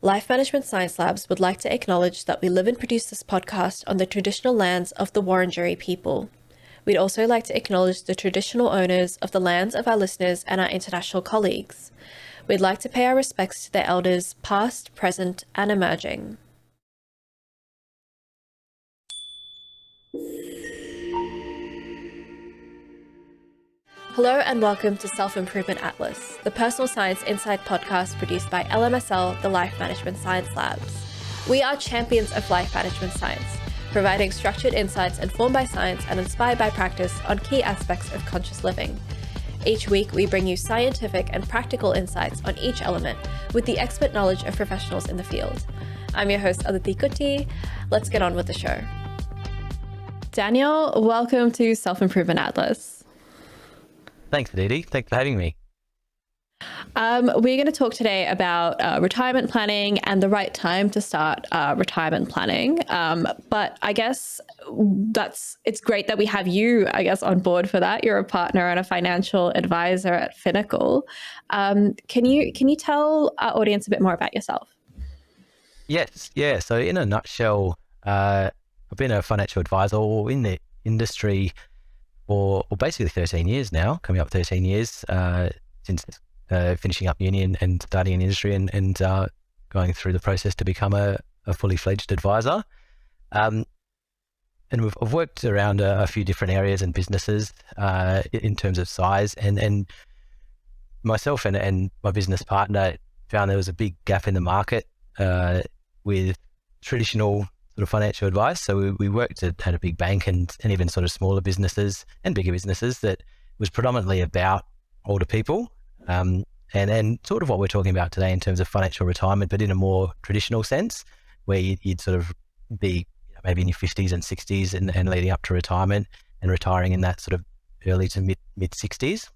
Life Management Science Labs would like to acknowledge that we live and produce this podcast on the traditional lands of the Wurundjeri people. We'd also like to acknowledge the traditional owners of the lands of our listeners and our international colleagues. We'd like to pay our respects to their elders, past, present, and emerging. Hello and welcome to Self-Improvement Atlas, the personal science insight podcast produced by LMSL, the Life Management Science Labs. We are champions of life management science, providing structured insights informed by science and inspired by practice on key aspects of conscious living. Each week, we bring you scientific and practical insights on each element with the expert knowledge of professionals in the field. I'm your host, Aditi Kutty. Let's get on with the show. Daniel, welcome to Self-Improvement Atlas. Thanks, Aditi. Thanks for having me. We're going to talk today about retirement planning and the right time to start retirement planning. But I guess it's great that we have you, on board for that. You're a partner and a financial advisor at Finnacle. Can you tell our audience a bit more about yourself? Yes, yeah. So in a nutshell, I've been a financial advisor in the industry for basically 13 years now, coming up 13 years since finishing up uni and starting in industry and going through the process to become a fully fledged advisor. And I've worked around a few different areas and businesses in terms of size, and myself and my business partner found there was a big gap in the market with traditional sort of financial advice. So we worked at a big bank and even sort of smaller businesses and bigger businesses that was predominantly about older people. And sort of what we're talking about today in terms of financial retirement, but in a more traditional sense, where you'd sort of be maybe in your 50s and 60s and leading up to retirement and retiring in that sort of early to mid 60s.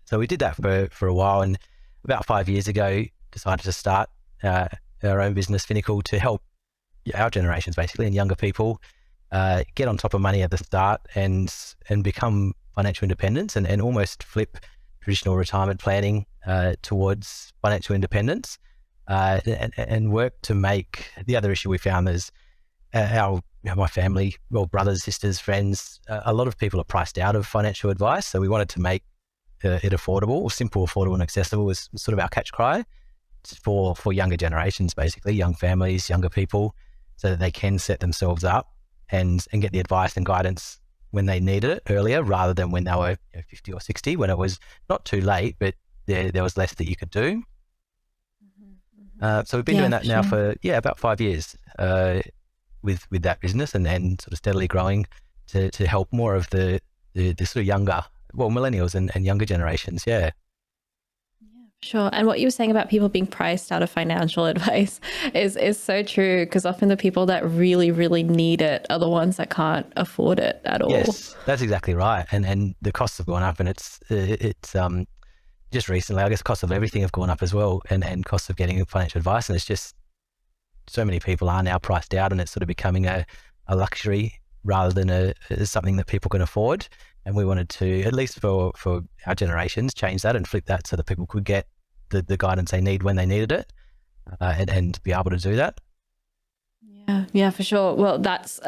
So we did that for a while, and about 5 years ago decided to start our own business, Finnacle, to help our generations basically and younger people get on top of money at the start and become financial independence and almost flip traditional retirement planning towards financial independence and work to make. The other issue we found is my family, well, brothers, sisters, friends, a lot of people are priced out of financial advice. So we wanted to make it affordable, simple, affordable and accessible was sort of our catch cry for younger generations, basically young families, younger people, so that they can set themselves up and get the advice and guidance when they needed it earlier, rather than when they were 50 or 60, when it was not too late, but there was less that you could do. So we've been doing that now for about 5 years with that business and sort of steadily growing to help more of the sort of younger, well, millennials and younger generations. Yeah. Sure. And what you were saying about people being priced out of financial advice is so true, because often the people that really, really need it are the ones that can't afford it at all. Yes, that's exactly right. And the costs have gone up, and it's just recently, I guess, costs of everything have gone up as well, and costs of getting financial advice. And it's just so many people are now priced out, and it's sort of becoming a luxury rather than something that people can afford. And we wanted to, at least for our generations, change that and flip that so that people could get the guidance they need when they needed it and be able to do that. Yeah, for sure. Well, that's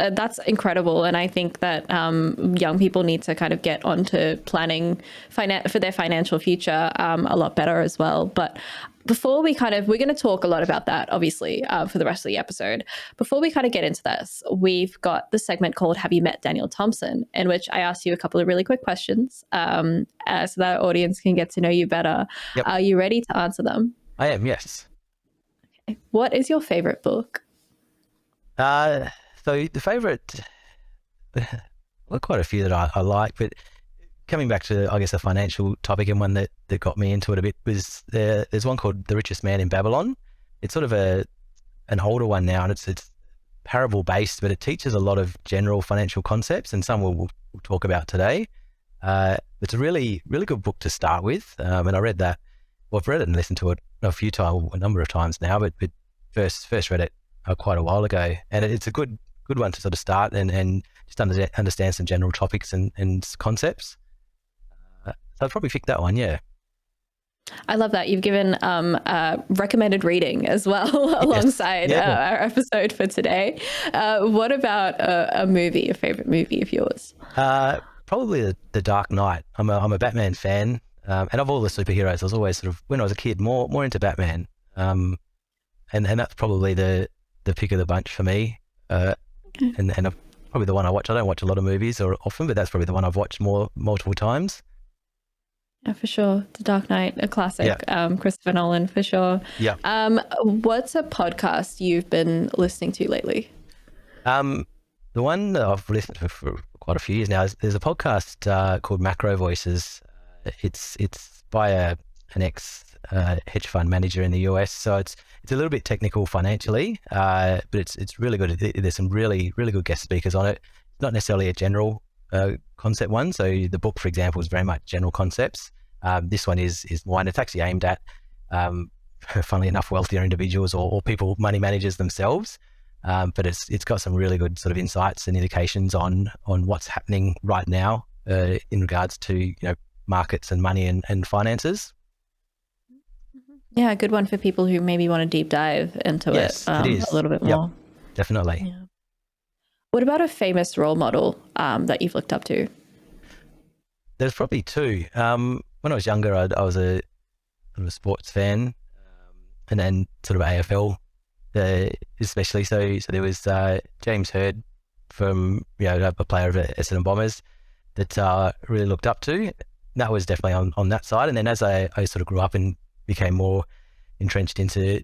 incredible. And I think that young people need to kind of get onto planning for their financial future a lot better as well. But before we're going to talk a lot about that, obviously, for the rest of the episode. Before we kind of get into this, we've got the segment called Have You Met Daniel Thompson, in which I ask you a couple of really quick questions so that our audience can get to know you better. Yep. Are you ready to answer them? I am, yes. Okay. What is your favorite book? So the favourite, well, quite a few that I like, but coming back to, I guess, a financial topic, and one that got me into it a bit was there's one called The Richest Man in Babylon. It's sort of an older one now, and it's parable based, but it teaches a lot of general financial concepts, and some we'll talk about today. It's a really, really good book to start with. And I read that, well, I've read it and listened to it a number of times now, but first read it quite a while ago, and it's a good one to sort of start and just understand some general topics and concepts. So I'd probably pick that one, yeah. I love that. You've given recommended reading as well Yes. alongside Yeah. our episode for today. What about a movie, a favorite movie of yours? Probably the Dark Knight. I'm a Batman fan, and of all the superheroes, I was always sort of, when I was a kid, more into Batman, and that's probably the pick of the bunch for me. And probably the one I watch. I don't watch a lot of movies or often, but that's probably the one I've watched multiple times. Yeah, for sure. The Dark Knight, a classic. Yeah. Christopher Nolan, for sure. Yeah. What's a podcast you've been listening to lately? The one that I've listened to for quite a few years now is there's a podcast called Macro Voices. It's by an ex hedge fund manager in the US, so it's a little bit technical financially, but it's really good. There's some really good guest speakers on it. It's not necessarily a general concept one. So the book, for example, is very much general concepts. This one is more, and it's actually aimed at, funnily enough, wealthier individuals or people, money managers themselves. But it's got some really good sort of insights and indications on what's happening right now in regards to markets and money and finances. Yeah, a good one for people who maybe want to deep dive into it a little bit more. Definitely. Yeah. What about a famous role model that you've looked up to? There's probably two. When I was younger, I was a sports fan, and then sort of AFL, especially. So there was James Hird from a player of Essendon Bombers that I really looked up to. That was definitely on that side. And then as I sort of grew up and became more entrenched into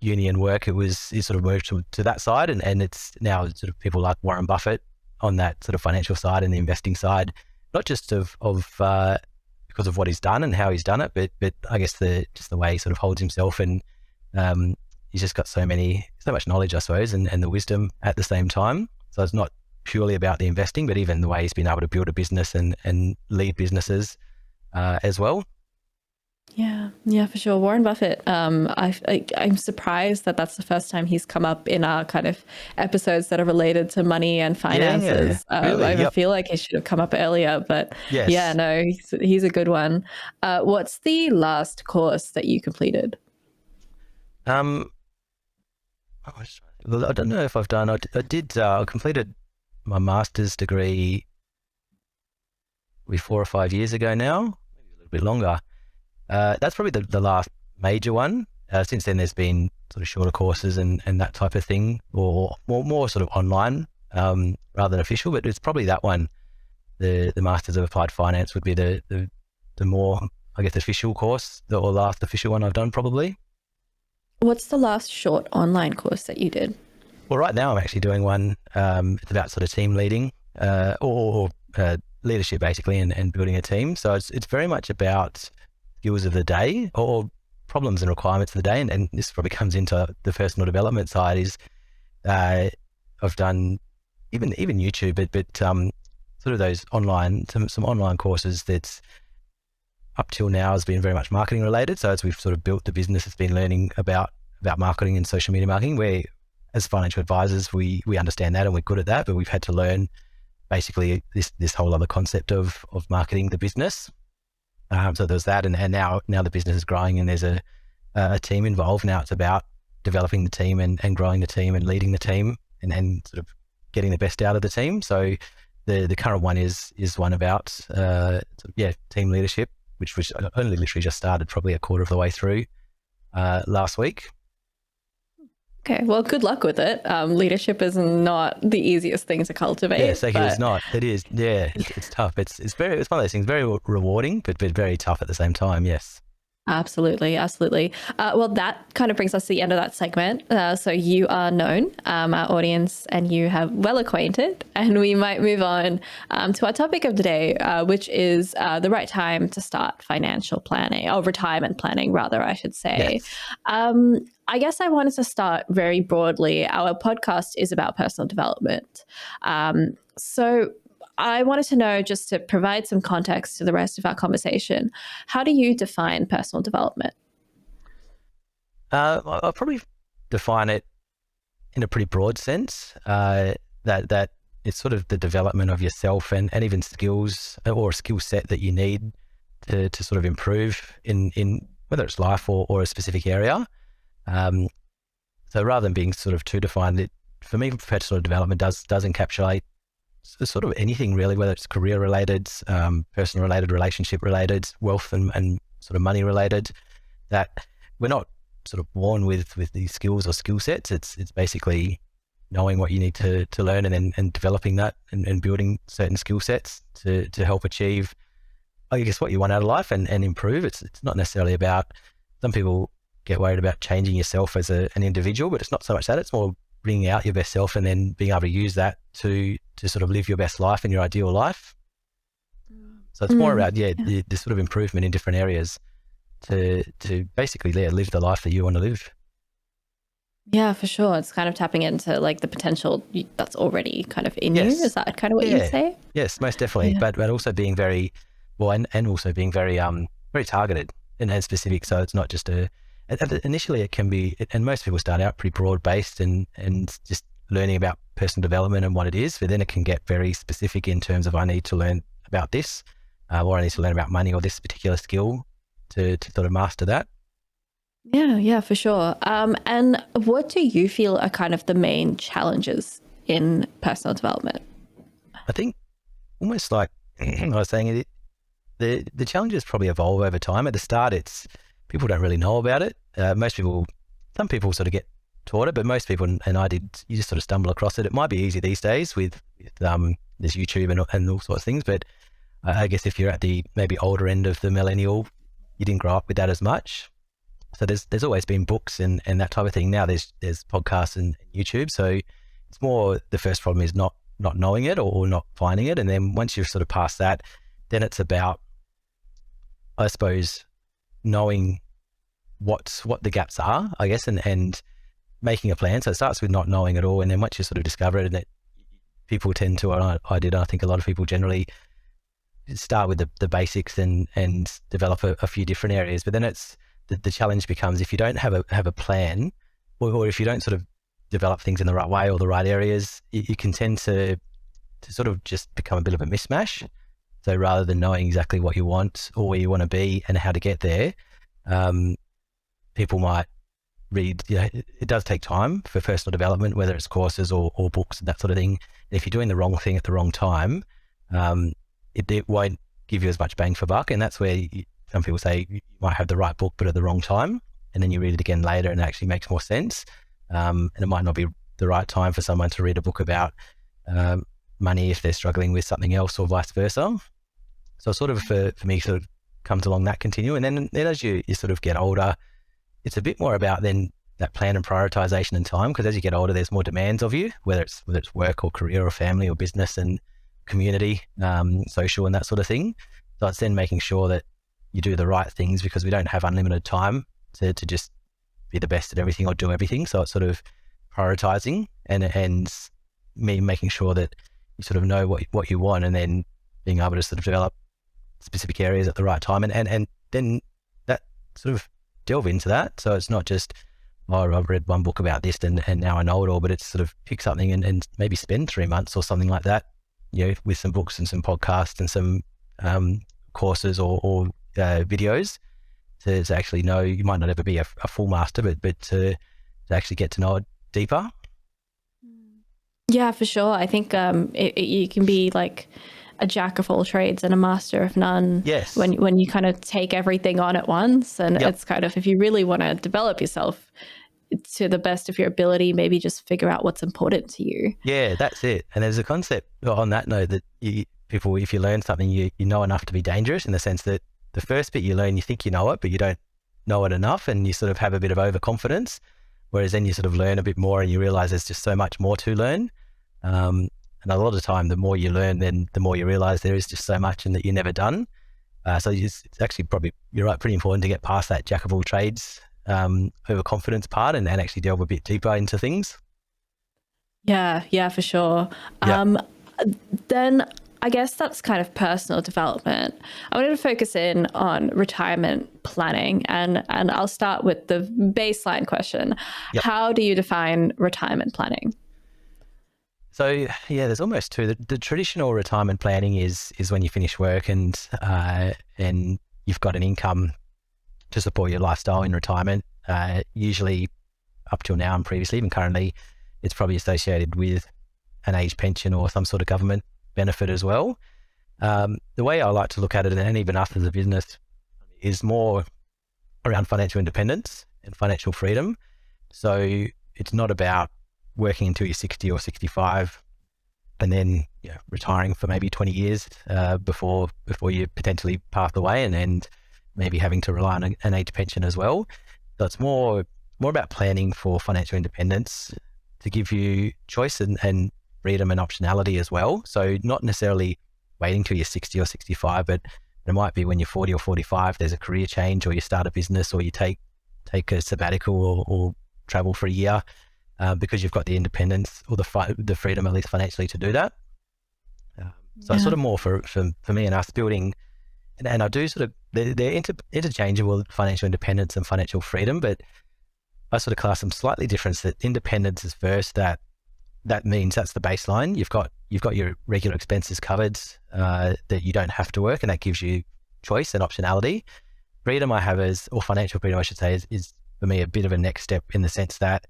uni and work, it sort of moved to that side, and it's now sort of people like Warren Buffett on that sort of financial side and the investing side, not just of because of what he's done and how he's done it, but I guess just the way he sort of holds himself, and he's just got so much knowledge, I suppose, and the wisdom at the same time. So it's not purely about the investing, but even the way he's been able to build a business and lead businesses as well. Yeah, for sure. Warren Buffett. I'm surprised that that's the first time he's come up in our kind of episodes that are related to money and finances. Really? I feel like he should have come up earlier, but yes. Yeah, no, he's a good one. What's the last course that you completed? I don't know if I've done. I completed my master's degree 4 or 5 years ago now, maybe a little bit longer. That's probably the last major one. Since then, there's been sort of shorter courses and that type of thing, or more sort of online rather than official. But it's probably that one. The Masters of Applied Finance would be the more, I guess, official course, or last official one I've done probably. What's the last short online course that you did? Well, right now I'm actually doing one. It's about sort of team leading or leadership basically, and building a team. So it's very much about skills of the day or problems and requirements of the day, and this probably comes into the personal development side. Is I've done even YouTube, but sort of those online some online courses that's up till now has been very much marketing related. So as we've sort of built the business, it's been learning about marketing and social media marketing, where as financial advisors we understand that and we're good at that, but we've had to learn basically this whole other concept of marketing the business. So there's that, and now the business is growing and there's a team involved. Now it's about developing the team and growing the team and leading the team and sort of getting the best out of the team. So the current one is one about team leadership, which only literally just started, probably a quarter of the way through last week. Okay, well, good luck with it. Leadership is not the easiest thing to cultivate. Yes, it's not. It is. Yeah, it's tough. It's one of those things, very rewarding, but very tough at the same time. Yes. Absolutely. Well, that kind of brings us to the end of that segment. So you are known, our audience, and you have well acquainted, and we might move on to our topic of the day, which is the right time to start financial planning, or retirement planning, rather, I should say. Yes. I guess I wanted to start very broadly. Our podcast is about personal development. So I wanted to know, just to provide some context to the rest of our conversation, how do you define personal development? I'll probably define it in a pretty broad sense, that it's sort of the development of yourself and even skills or a skill set that you need to sort of improve in whether it's life or a specific area. So rather than being sort of too defined, for me, personal development does encapsulate sort of anything really, whether it's career related, personal related, relationship related, wealth and sort of money related, that we're not sort of born with these skills or skill sets. It's basically knowing what you need to learn and developing that and building certain skill sets to help achieve, I guess, what you want out of life and improve. It's not necessarily about, some people get worried about changing yourself as an individual, but it's not so much that. It's more bringing out your best self and then being able to use that to sort of live your best life and your ideal life. So it's more about, the sort of improvement in different areas to basically live the life that you want to live. Yeah, for sure. It's kind of tapping into like the potential that's already kind of in you. Is that kind of what you'd say? Yes, most definitely. Yeah. But also being very, and also being very very targeted and specific. So it's not just initially it can be, and most people start out pretty broad based and just learning about personal development and what it is, but then it can get very specific in terms of, I need to learn about this, or I need to learn about money or this particular skill to sort of master that. Yeah, for sure. And what do you feel are kind of the main challenges in personal development? I think almost like I was saying, the challenges probably evolve over time. At the start, it's people don't really know about it. Some people sort of get taught it, but most people, and I did, you just sort of stumble across it. It might be easy these days with there's YouTube and all sorts of things, but I guess if you're at the maybe older end of the millennial, you didn't grow up with that as much. So there's always been books and that type of thing. Now there's podcasts and YouTube. So it's more, the first problem is not knowing it or not finding it. And then once you've sort of passed that, then it's about, I suppose, knowing what the gaps are, I guess, and making a plan. So it starts with not knowing at all. And then once you sort of discover it, and people tend to, I think a lot of people generally start with the basics and develop a few different areas. But then it's, the challenge becomes, if you don't have a plan, or if you don't sort of develop things in the right way or the right areas, you can tend to sort of just become a bit of a mismatch. So rather than knowing exactly what you want or where you want to be and how to get there, people might read, it does take time for personal development, whether it's courses or books and that sort of thing. And if you're doing the wrong thing at the wrong time, it won't give you as much bang for buck. And that's where some people say you might have the right book, but at the wrong time. And then you read it again later and it actually makes more sense. And it might not be the right time for someone to read a book about money if they're struggling with something else, or vice versa. So sort of for me, sort of comes along that continuum. And then as you sort of get older, it's a bit more about then that plan and prioritization and time, because as you get older, there's more demands of you, whether it's work or career or family or business and community, social and that sort of thing. So it's then making sure that you do the right things, because we don't have unlimited time to just be the best at everything or do everything. So it's sort of prioritizing and me making sure that you sort of know what you want, and then being able to sort of develop specific areas at the right time, and then that sort of delve into that. So it's not just, I've read one book about this and now I know it all, but it's sort of pick something and maybe spend 3 months or something like that, with some books and some podcasts and some courses or videos to actually know. You might not ever be a full master, but to actually get to know it deeper. Yeah, for sure. I think you can be like a jack of all trades and a master of none. Yes. When you kind of take everything on at once, and it's kind of, if you really want to develop yourself to the best of your ability, maybe just figure out what's important to you. Yeah, that's it. And there's a concept on that note that people, if you learn something, you know enough to be dangerous, in the sense that the first bit you learn, you think you know it, but you don't know it enough, and you sort of have a bit of overconfidence. Whereas then you sort of learn a bit more and you realize there's just so much more to learn. And a lot of the time, the more you learn, then the more you realize there is just so much and that you're never done. So it's actually probably, you're right, pretty important to get past that jack of all trades overconfidence part and actually delve a bit deeper into things. Yeah, for sure. Then I guess that's kind of personal development. I wanted to focus in on retirement planning, and I'll start with the baseline question. Yep. How do you define retirement planning? So there's almost two. The traditional retirement planning is when you finish work and you've got an income to support your lifestyle in retirement. Usually up till now and previously, even currently, it's probably associated with an age pension or some sort of government benefit as well. The way I like to look at it, and even us as a business, is more around financial independence and financial freedom. So it's not about working until you're 60 or 65 and then retiring for maybe 20 years before you potentially pass away, and maybe having to rely on an age pension as well. So it's more about planning for financial independence to give you choice and freedom and optionality as well. So not necessarily waiting till you're 60 or 65, but it might be when you're 40 or 45, there's a career change, or you start a business, or you take a sabbatical or travel for a year because you've got the independence or the freedom, at least financially, to do that. So it's sort of more for me and us building, and I do sort of, they're interchangeable, financial independence and financial freedom, but I sort of class them slightly different. That independence is first, that means that's the baseline. You've got your regular expenses covered, that you don't have to work, and that gives you choice and optionality. Freedom or financial freedom, I should say, is for me a bit of a next step, in the sense that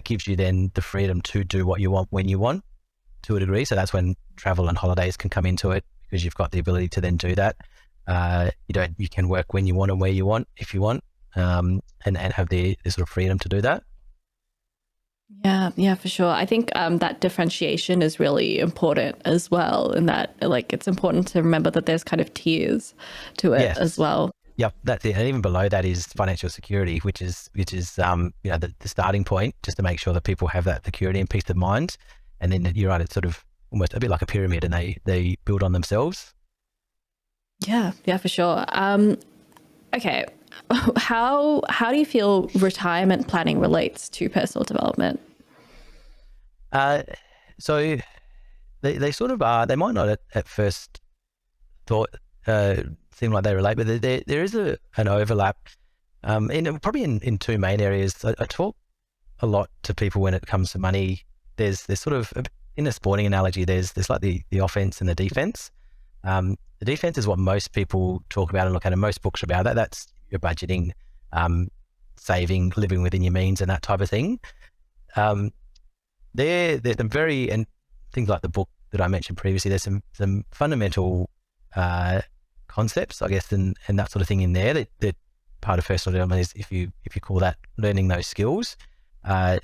gives you then the freedom to do what you want when you want, to a degree. So that's when travel and holidays can come into it, because you've got the ability to then do that. You can work when you want and where you want, if you want, and have the sort of freedom to do that. Yeah, for sure. I think that differentiation is really important as well, in that, like, it's important to remember that there's kind of tiers to it as well. Yep, that's it. And even below that is financial security, which is the starting point, just to make sure that people have that security and peace of mind. And then you're right, it's sort of almost a bit like a pyramid, and they build on themselves. Yeah, for sure. Okay, how do you feel retirement planning relates to personal development? So they sort of are. They might not at first thought seem like they relate, but there is an overlap. Probably in two main areas. I talk a lot to people when it comes to money. There's sort of, in a sporting analogy, there's like the offense and the defense. The defense is what most people talk about and look at, and most books are about that. That's your budgeting, saving, living within your means, and that type of thing. There's some and things like the book that I mentioned previously, there's some fundamental concepts, I guess, and that sort of thing in there that part of personal development is, if you call that, learning those skills,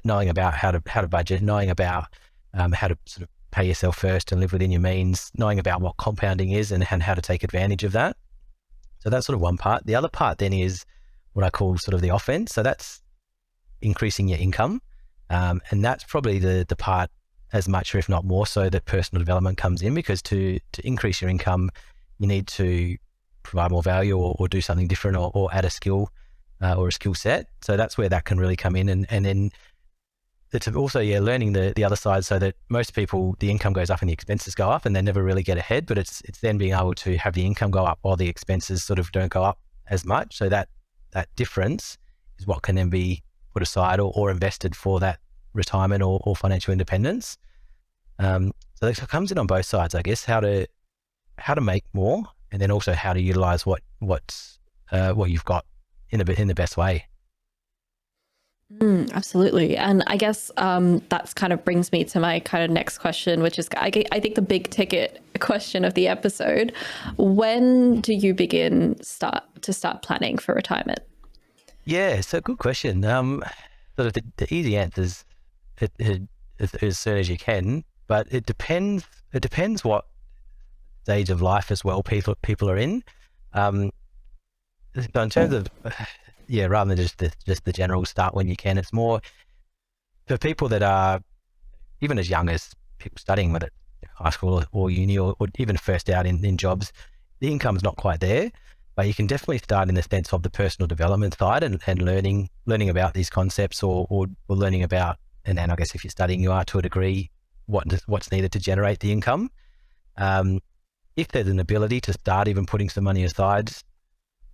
knowing about how to budget, knowing about how to sort of pay yourself first and live within your means, knowing about what compounding is and how to take advantage of that. So that's sort of one part. The other part then is what I call sort of the offense. So that's increasing your income. And that's probably the part, as much or if not more so, that personal development comes in, because to increase your income, you need to provide more value or do something different or add a skill or a skill set. So that's where that can really come in. And then it's also, learning the other side, so that most people, the income goes up and the expenses go up and they never really get ahead, but it's then being able to have the income go up while the expenses sort of don't go up as much. So that difference is what can then be put aside or invested for that retirement or financial independence. So it comes in on both sides, I guess, how to make more, and then also how to utilize what you've got in the best way. Absolutely. And I guess that's kind of brings me to my kind of next question, which is, I think, the big ticket question of the episode. When do you start planning for retirement? Yeah, so good question. Sort of the easy answer is as soon as you can, but it depends what stage of life as well people are in. So in terms of rather than just the general start when you can, it's more for people that are even as young as people studying, whether high school or uni or even first out in jobs. The income's not quite there, but you can definitely start in the sense of the personal development side and learning about these concepts or learning about, and then I guess if you're studying, you are to a degree, what's needed to generate the income. If there's an ability to start even putting some money aside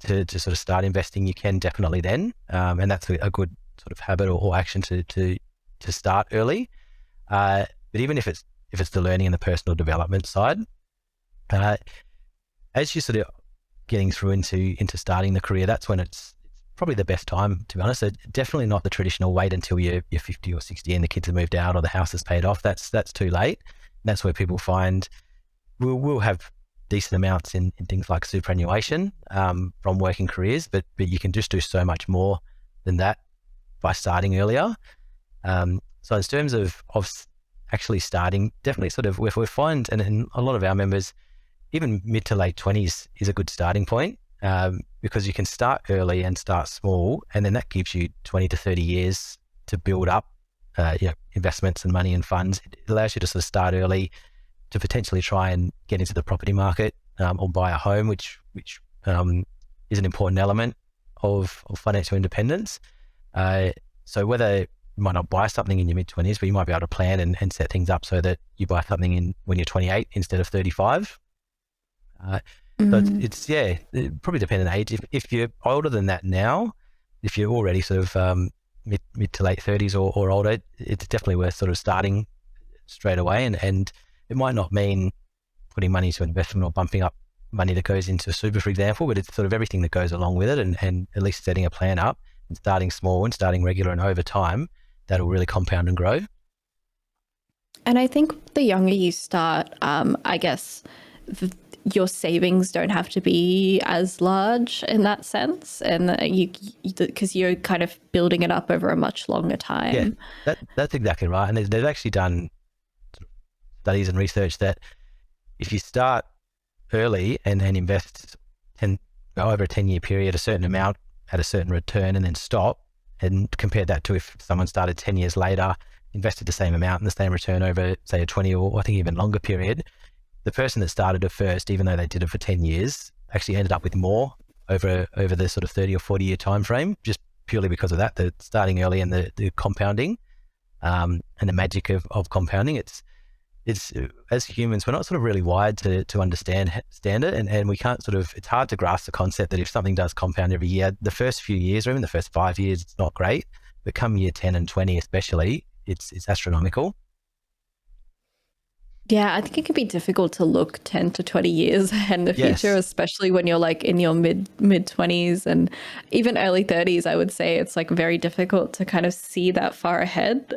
to sort of start investing, you can definitely then, and that's a good sort of habit or action to start early. But even if it's the learning and the personal development side, as you sort of getting through into starting the career, that's when it's probably the best time, to be honest. So definitely not the traditional wait until you're 50 or 60 and the kids have moved out or the house is paid off. That's too late. And that's where people find we'll have decent amounts in things like superannuation from working careers, but you can just do so much more than that by starting earlier. So in terms of actually starting, definitely sort of we find, and a lot of our members, even mid to late 20s is a good starting point, because you can start early and start small, and then that gives you 20 to 30 years to build up investments and money and funds. It allows you to sort of start early to potentially try and get into the property market or buy a home, which is an important element of financial independence. So whether you might not buy something in your mid-20s, but you might be able to plan and set things up so that you buy something when you're 28 instead of 35. So it's it probably depends on age. If you're older than that now, if you're already sort of mid to late 30s or older, it's definitely worth sort of starting straight away. And it might not mean putting money into investment or bumping up money that goes into super, for example, but it's sort of everything that goes along with it, and at least setting a plan up and starting small and starting regular, and over time that'll really compound and grow. And I think the younger you start, I guess your savings don't have to be as large in that sense, and because you're kind of building it up over a much longer time. Yeah, that's exactly right. And they've actually done studies and research that if you start early and invest over a 10-year period, a certain amount at a certain return, and then stop, and compare that to if someone started 10 years later, invested the same amount and the same return over, say, a 20 or I think even longer period, the person that started it first, even though they did it for 10 years, actually ended up with more over the sort of 30 or 40 year time frame, just purely because of that, the starting early and the compounding and the magic of compounding. It's as humans, we're not sort of really wired to understand it, and we can't it's hard to grasp the concept that if something does compound every year, the first few years or even the first 5 years, it's not great, but come year 10 and 20 especially, it's astronomical. Yeah, I think it can be difficult to look 10 to 20 years ahead in the future, especially when you're like in your mid 20s and even early 30s. I would say it's like very difficult to kind of see that far ahead,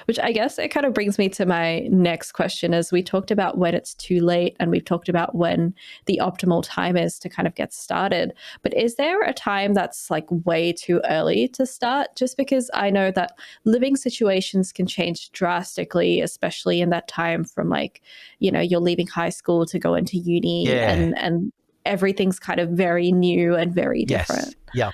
which I guess it kind of brings me to my next question. As we talked about when it's too late, and we've talked about when the optimal time is to kind of get started. But is there a time that's like way too early to start? Just because I know that living situations can change drastically, especially in that time from like, you're leaving high school to go into uni, and everything's kind of very new and very different. Yeah.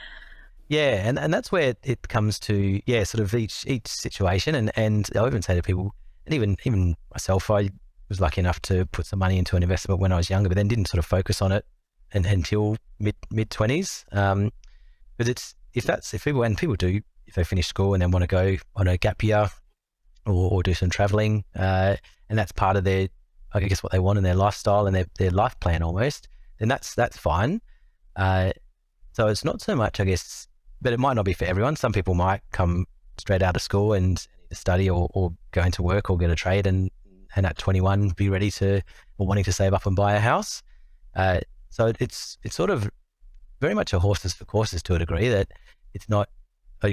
And that's where it comes to, sort of each situation. And I even say to people, and even myself, I was lucky enough to put some money into an investment when I was younger, but then didn't sort of focus on it until mid 20s. But if people do, if they finish school and then want to go on a gap year or do some traveling, and that's part of their, I guess, what they want in their lifestyle and their life plan almost, then that's fine. So it's not so much, I guess, but it might not be for everyone. Some people might come straight out of school and study or go into work or get a trade and at 21 be ready to, or wanting to save up and buy a house. So it's sort of very much a horses for courses to a degree, that it's not, I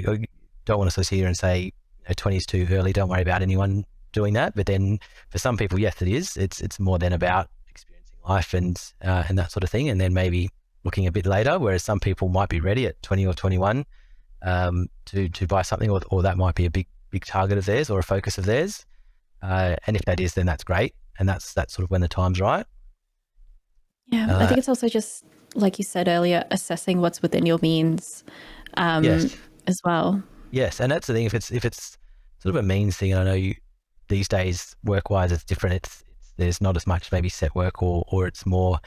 don't want to sit here and say 20 is too early, don't worry about anyone doing that. But then for some people, yes, it is. It's more than about experiencing life and that sort of thing, and then maybe looking a bit later, whereas some people might be ready at 20 or 21 to buy something, or that might be a big target of theirs or a focus of theirs. And if that is, then that's great. And that's sort of when the time's right. Yeah, I think it's also just, like you said earlier, assessing what's within your means as well. Yes, and that's the thing. If it's sort of a means thing, and I know these days work-wise it's different. It's there's not as much maybe set work, or it's more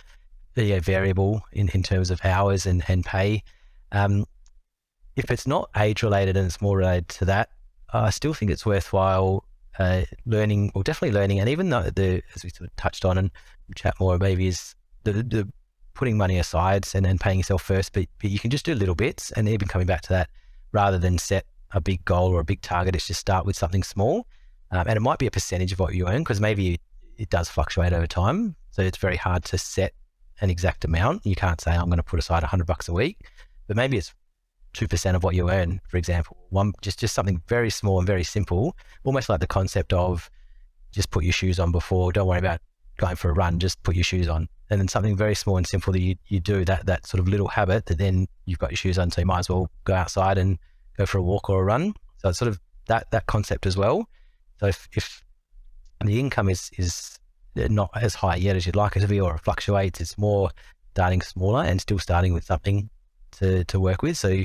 variable in terms of hours and pay. If it's not age-related and it's more related to that, I still think it's worthwhile learning, or definitely learning. And even though as we sort of touched on and chat more, maybe is the putting money aside and paying yourself first, but you can just do little bits, and even coming back to that, rather than set a big goal or a big target, it's just start with something small. And it might be a percentage of what you earn, because maybe it does fluctuate over time. So it's very hard to set an exact amount. You can't say, I'm going to put aside $100 a week, but maybe it's 2% of what you earn, for example. Just something very small and very simple, almost like the concept of just put your shoes on before, don't worry about going for a run, just put your shoes on. And then something very small and simple that you do, that sort of little habit that then you've got your shoes on, so you might as well go outside and go for a walk or a run. So it's sort of that concept as well. So if the income is not as high yet as you'd like it to be, or it fluctuates, it's more starting smaller and still starting with something to work with. So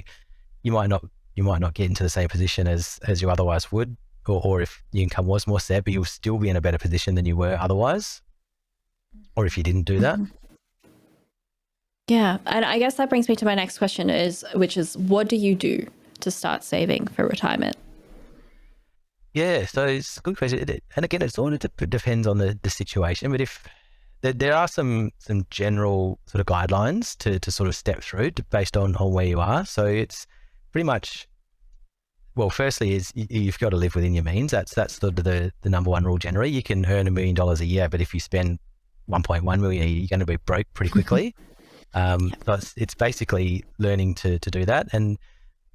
you might not get into the same position as you otherwise would, or if the income was more set, but you'll still be in a better position than you were otherwise, or if you didn't do that. Yeah, and I guess that brings me to my next question, which is what do you do to start saving for retirement? Yeah, so it's a good question. And again, it all depends on the situation, but if there are some general sort of guidelines to sort of step through based on where you are. So it's pretty much, well, firstly is you've got to live within your means. That's sort of the number one rule generally. You can earn $1 million a year, but if you spend 1.1 million, you're going to be broke pretty quickly. So it's basically learning to do that. And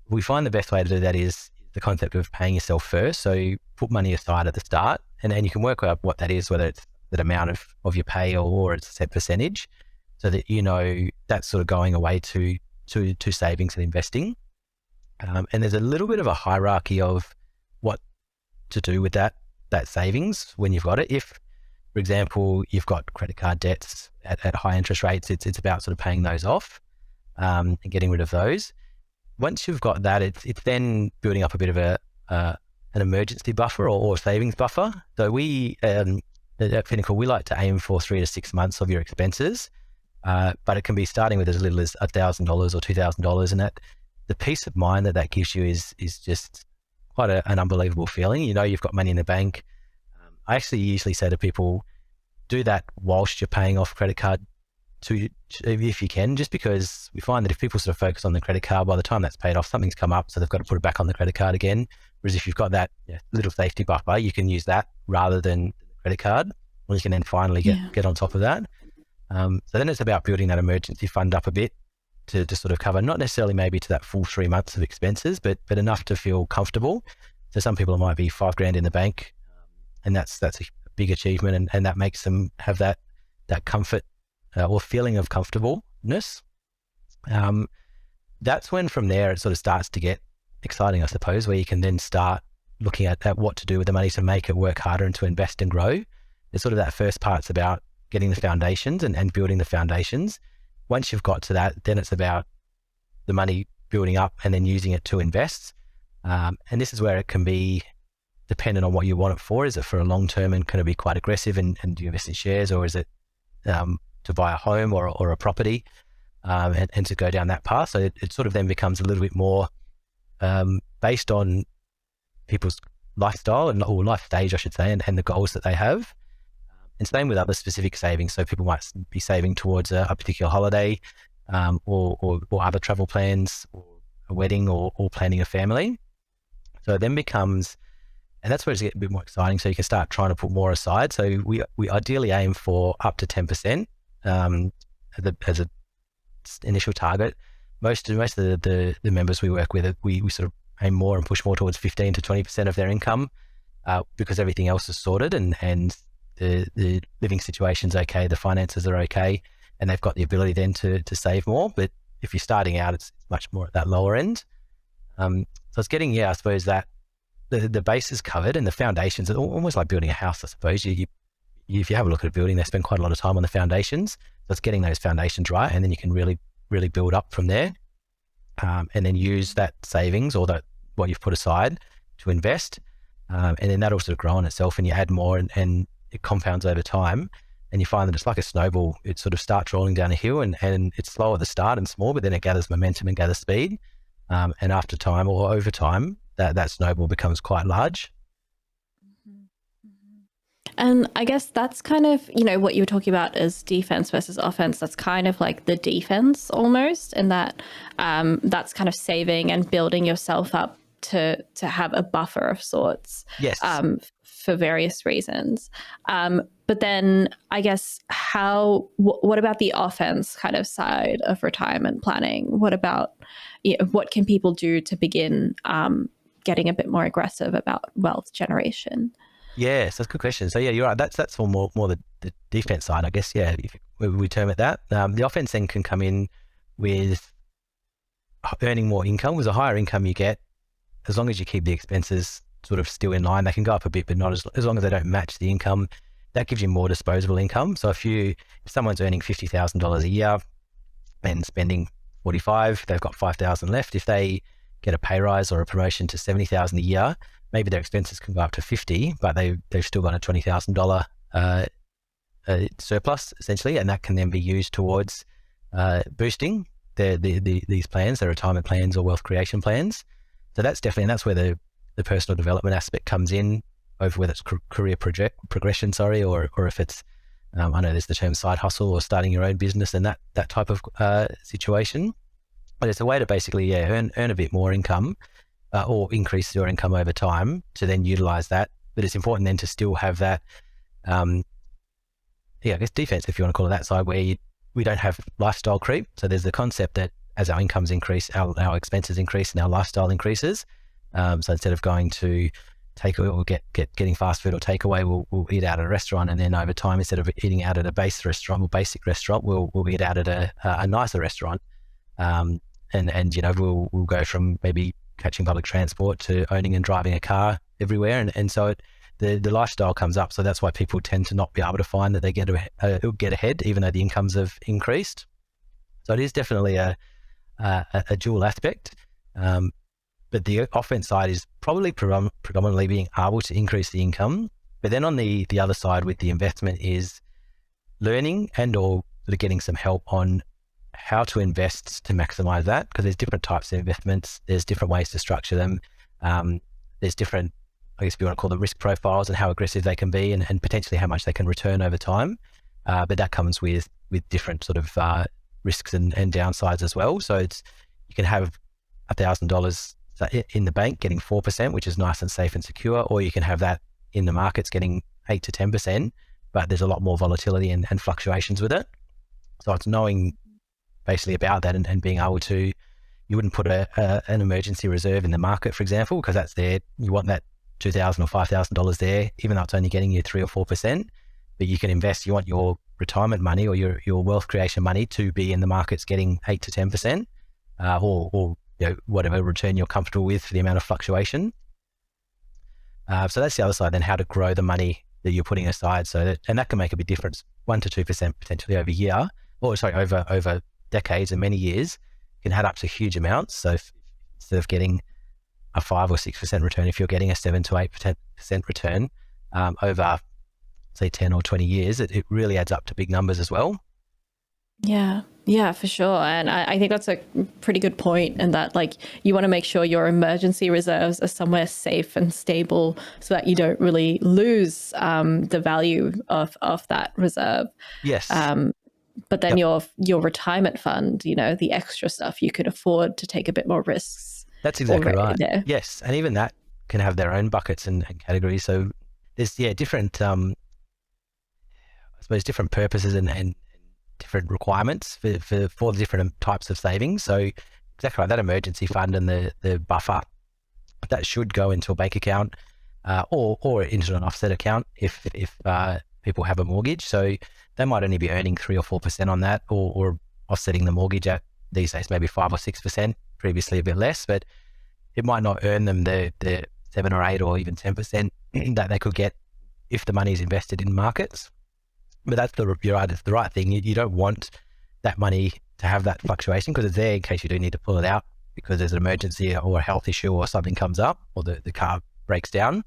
we find the best way to do that is the concept of paying yourself first. So you put money aside at the start, and then you can work out what that is, whether it's that amount of your pay or it's a set percentage, so that you know that's sort of going away to savings and investing. And there's a little bit of a hierarchy of what to do with that savings when you've got it. If, for example, you've got credit card debts at high interest rates, it's about sort of paying those off and getting rid of those. Once you've got that, it's then building up a bit of an emergency buffer or savings buffer. So we at Finnacle, we like to aim for 3 to 6 months of your expenses, but it can be starting with as little as $1,000 or $2,000, and that the peace of mind that gives you is just quite an unbelievable feeling. You know, you've got money in the bank. I actually usually say to people, do that whilst you're paying off credit card if you can, just because we find that if people sort of focus on the credit card, by the time that's paid off, something's come up, so they've got to put it back on the credit card again. Whereas if you've got that little safety buffer, you can use that rather than the credit card, or you can then finally get on top of that. So then it's about building that emergency fund up a bit to sort of cover, not necessarily maybe to that full 3 months of expenses, but enough to feel comfortable. So some people, it might be $5,000 in the bank, and that's a big achievement, and that makes them have that comfort or feeling of comfortableness. That's when from there it sort of starts to get exciting, I suppose, where you can then start looking at what to do with the money to make it work harder and to invest and grow. It's sort of that first part's about getting the foundations and building the foundations. Once you've got to that, then it's about the money building up and then using it to invest. And this is where it can be dependent on what you want it for. Is it for a long term and can it be quite aggressive and do you invest in shares, or is it to buy a home or a property and to go down that path? So it sort of then becomes a little bit more based on people's lifestyle or life stage, I should say, and the goals that they have. And same with other specific savings. So people might be saving towards a particular holiday or other travel plans, or a wedding, or planning a family. So it then becomes, and that's where it's a bit more exciting. So you can start trying to put more aside. So we ideally aim for up to 10% as a initial target. Most of the members we work with, we sort of aim more and push more towards 15 to 20% of their income because everything else is sorted and the living situation's okay, the finances are okay, and they've got the ability then to save more. But if you're starting out, it's much more at that lower end. So it's getting, I suppose that the base is covered and the foundations are almost like building a house, I suppose. If you have a look at a building, they spend quite a lot of time on the foundations. So it's getting those foundations right, and then you can really, really build up from there, and then use that savings or what you've put aside to invest. And then that'll sort of grow on itself, and you add more and it compounds over time. And you find that it's like a snowball. It sort of starts rolling down a hill and it's slow at the start and small, but then it gathers momentum and gathers speed. And after time or over time, that snowball becomes quite large. And I guess that's kind of, what you were talking about is defense versus offense. That's kind of like the defense almost, in that that's kind of saving and building yourself up to have a buffer of sorts. Yes. For various reasons. But then I guess what about the offense kind of side of retirement planning? What about, what can people do to begin getting a bit more aggressive about wealth generation? Yes, that's a good question. So yeah, you're right. That's more the defense side, I guess. Yeah, if we term it that. The offense then can come in with earning more income. Because the higher income you get, as long as you keep the expenses sort of still in line, they can go up a bit, but not as long as they don't match the income. That gives you more disposable income. So if someone's earning $50,000 a year and spending 45, they've got 5,000 left. If they get a pay rise or a promotion to 70,000 a year, maybe their expenses can go up to 50, but they've still got a $20,000 surplus essentially, and that can then be used towards boosting these plans, their retirement plans or wealth creation plans. So that's where the personal development aspect comes in, over whether it's career progression, or if it's, I know there's the term side hustle or starting your own business and that type of situation. But it's a way to basically, earn a bit more income or increase your income over time to then utilize that. But it's important then to still have that, I guess defense, if you want to call it that side, where we don't have lifestyle creep. So there's the concept that as our incomes increase, our expenses increase and our lifestyle increases. So instead of going to getting fast food or takeaway, we'll eat out at a restaurant, and then over time, instead of eating out at a basic restaurant, we'll eat out at a nicer restaurant, and we'll go from maybe catching public transport to owning and driving a car everywhere, and so the lifestyle comes up. So that's why people tend to not be able to find that they get ahead, even though the incomes have increased. So it is definitely a dual aspect. But the offense side is probably predominantly being able to increase the income. But then on the other side with the investment is learning and or getting some help on how to invest to maximize that, because there's different types of investments. There's different ways to structure them. There's different, I guess if you want to call them, risk profiles and how aggressive they can be and potentially how much they can return over time. But that comes with different sort of risks and downsides as well. So you can have $1,000 in the bank getting 4%, which is nice and safe and secure, or you can have that in the markets getting 8 to 10%, but there's a lot more volatility and fluctuations with it. So it's knowing basically about that and being able to, you wouldn't put an emergency reserve in the market, for example, because that's there. You want that $2,000 or $5,000 there, even though it's only getting you 3 or 4%, but you can invest. You want your retirement money or your wealth creation money to be in the markets getting 8 to 10%, or whatever return you're comfortable with for the amount of fluctuation. So that's the other side. Then how to grow the money that you're putting aside, and that can make a big difference, 1 to 2% potentially over decades and many years, can add up to huge amounts. So instead of getting a 5 or 6% return, if you're getting a 7 to 8% return over say 10 or 20 years, it really adds up to big numbers as well. Yeah, for sure. And I think that's a pretty good point, and that you want to make sure your emergency reserves are somewhere safe and stable so that you don't really lose the value of that reserve. Yes. But then your retirement fund, the extra stuff, you could afford to take a bit more risks. That's exactly right. There. Yes. And even that can have their own buckets and categories. So there's different, I suppose, different purposes and different requirements for the different types of savings. So exactly right, that emergency fund and the buffer, that should go into a bank account or into an offset account if people have a mortgage. So they might only be earning 3 or 4% on that, or offsetting the mortgage at these days maybe 5 or 6%, previously a bit less, but it might not earn them the 7 or 8 or even 10% that they could get if the money is invested in markets. But that's the right thing. You don't want that money to have that fluctuation, because it's there in case you do need to pull it out because there's an emergency or a health issue or something comes up or the car breaks down.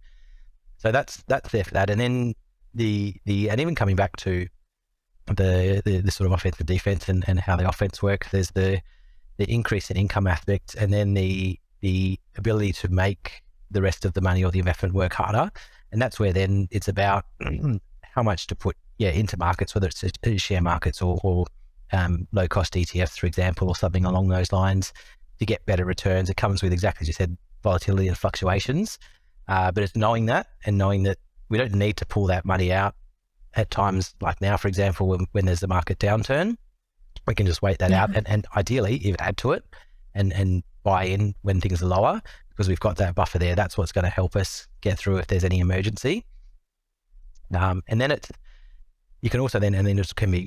So that's there for that. And then and even coming back to the sort of offensive defense and how the offense works, there's the increase in income aspect, and then the ability to make the rest of the money or the investment work harder. And that's where then it's about how much to put into markets, whether it's share markets or low cost ETFs, for example, or something along those lines, to get better returns. It comes with, exactly as you said, volatility and fluctuations. But it's knowing that we don't need to pull that money out at times like now, for example, when there's a market downturn. We can just wait that out and ideally even add to it and buy in when things are lower, because we've got that buffer there. That's what's going to help us get through if there's any emergency. And then you can also then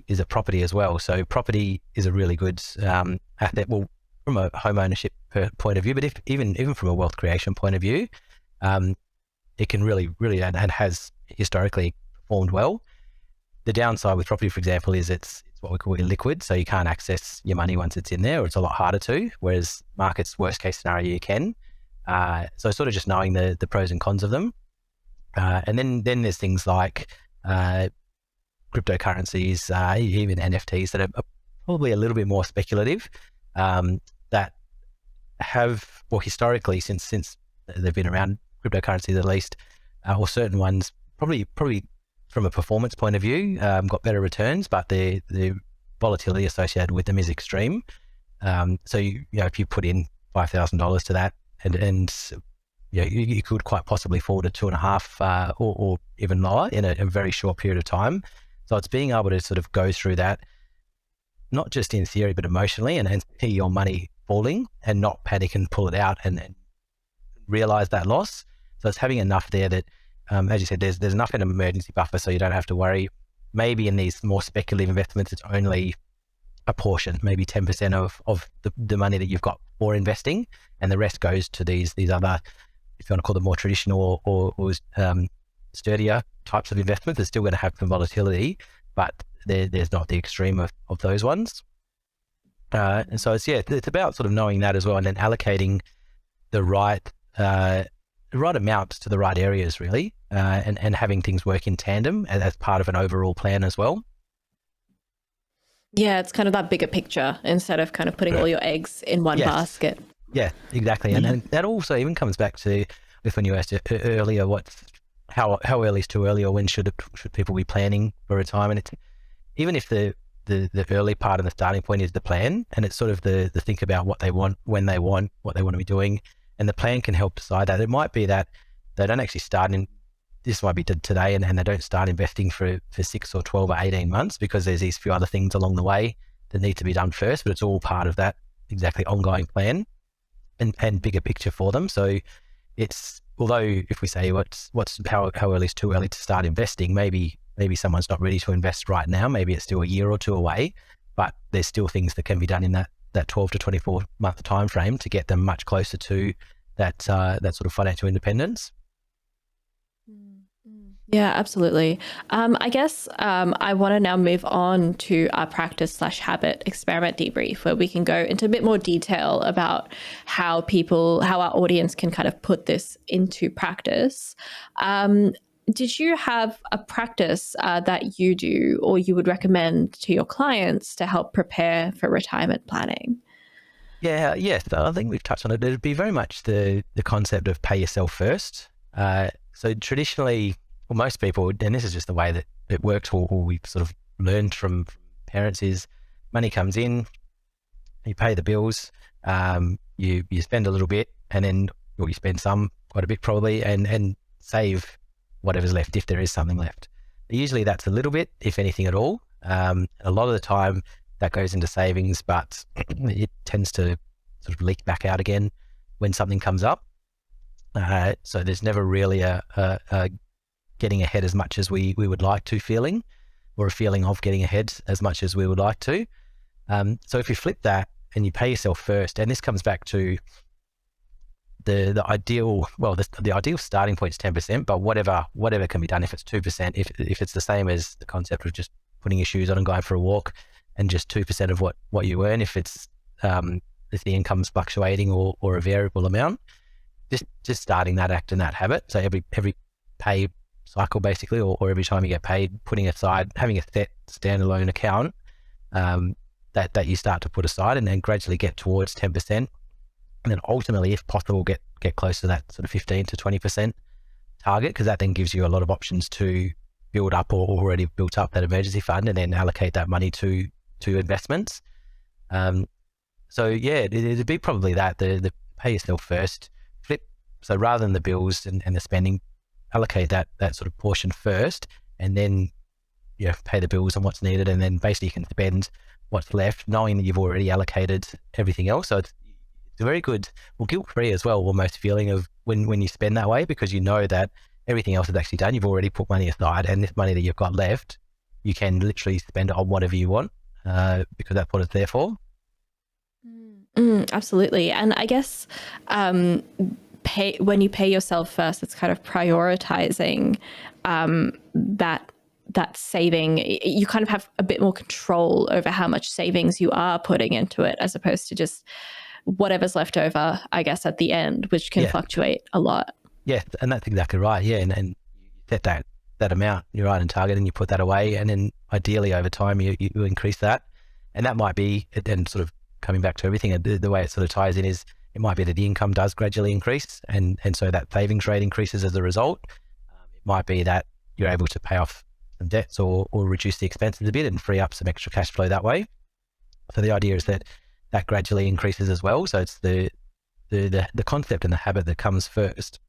is a property as well. So property is a really good asset. Well, from a home ownership point of view, but even from a wealth creation point of view, it can really and has historically performed well. The downside with property, for example, is it's what we call illiquid, so you can't access your money once it's in there, or it's a lot harder to, whereas markets, worst case scenario, you can. So sort of just knowing the pros and cons of them. And then there's things like cryptocurrencies, even NFTs that are probably a little bit more speculative, that have, well, historically, since they've been around, cryptocurrencies at least, or certain ones, probably from a performance point of view, got better returns, but the volatility associated with them is extreme. So if you put in $5,000 to that, and you could quite possibly fall to 2.5 or even lower in a very short period of time. So it's being able to sort of go through that, not just in theory, but emotionally, and see your money falling and not panic and pull it out and realize that loss. So it's having enough there that, as you said, there's enough in an emergency buffer so you don't have to worry. Maybe in these more speculative investments, it's only a portion, maybe 10% of the money that you've got for investing, and the rest goes to these other, if you want to call them more traditional or sturdier types of investments. They're still going to have some volatility, but there's not the extreme of those ones. And so it's about sort of knowing that as well, and then allocating the right amount to the right areas, really, and having things work in tandem as part of an overall plan as well. Yeah, it's kind of that bigger picture instead of kind of putting all your eggs in one basket. Yeah, exactly. And then that also even comes back to when you asked earlier, how early is too early, or when should people be planning for retirement? Even if the early part of the starting point is the plan, and it's sort of the think about what they want, when they want, what they want to be doing, and the plan can help decide that. It might be that they don't actually start in, this might be today, and they don't start investing for 6 or 12 or 18 months because there's these few other things along the way that need to be done first, but it's all part of that exactly ongoing plan and bigger picture for them. So it's, although if we say how early is too early to start investing, maybe someone's not ready to invest right now, maybe it's still a year or two away, but there's still things that can be done in that 12 to 24 month time frame to get them much closer to that sort of financial independence. Yeah, absolutely. I guess I want to now move on to our practice/habit experiment debrief, where we can go into a bit more detail about how our audience can kind of put this into practice. Did you have a practice that you do or you would recommend to your clients to help prepare for retirement planning? Yes, I think we've touched on it. It'd be very much the concept of pay yourself first. So traditionally, well, most people, and this is just the way that it works, or we've sort of learned from parents, is money comes in, you pay the bills, you spend a little bit, and then, or you spend quite a bit probably, and save whatever's left, if there is something left. Usually that's a little bit, if anything at all. A lot of the time that goes into savings, but it tends to sort of leak back out again when something comes up. So there's never really a getting ahead as much as we would like to feeling, or a feeling of getting ahead as much as we would like to. So if you flip that and you pay yourself first, and this comes back to the ideal, well, the ideal starting point is 10%, but whatever can be done. If it's 2%, if it's the same as the concept of just putting your shoes on and going for a walk, and just 2% of what you earn, if the income's fluctuating or a variable amount, just starting that act and that habit. So every pay cycle basically, or every time you get paid, putting aside, having a set standalone account that you start to put aside, and then gradually get towards 10%, and then ultimately, if possible, get close to that sort of 15 to 20% target, because that then gives you a lot of options to build up or already built up that emergency fund, and then allocate that money to investments. So yeah, it'd be probably that the pay yourself first. So rather than the bills and the spending, allocate that sort of portion first, and then pay the bills and what's needed, and then basically you can spend what's left, knowing that you've already allocated everything else. So it's a very good, well, guilt-free as well, almost feeling of when you spend that way, because you know that everything else is actually done. You've already put money aside, and this money that you've got left, you can literally spend it on whatever you want, because that's what it's there for. Absolutely. And I guess when you pay yourself first, it's kind of prioritizing that saving. You kind of have a bit more control over how much savings you are putting into it, as opposed to just whatever's left over, I guess, at the end, which can fluctuate a lot. Yeah, and that's exactly right. Yeah, and you set that amount, you're right, in target, and you put that away, and then ideally over time you increase that. And that might be, and sort of coming back to everything, the way it sort of ties in is, it might be that the income does gradually increase, and so that savings rate increases as a result. It might be that you're able to pay off some debts or reduce the expenses a bit and free up some extra cash flow that way. So the idea is that gradually increases as well. So it's the concept and the habit that comes first,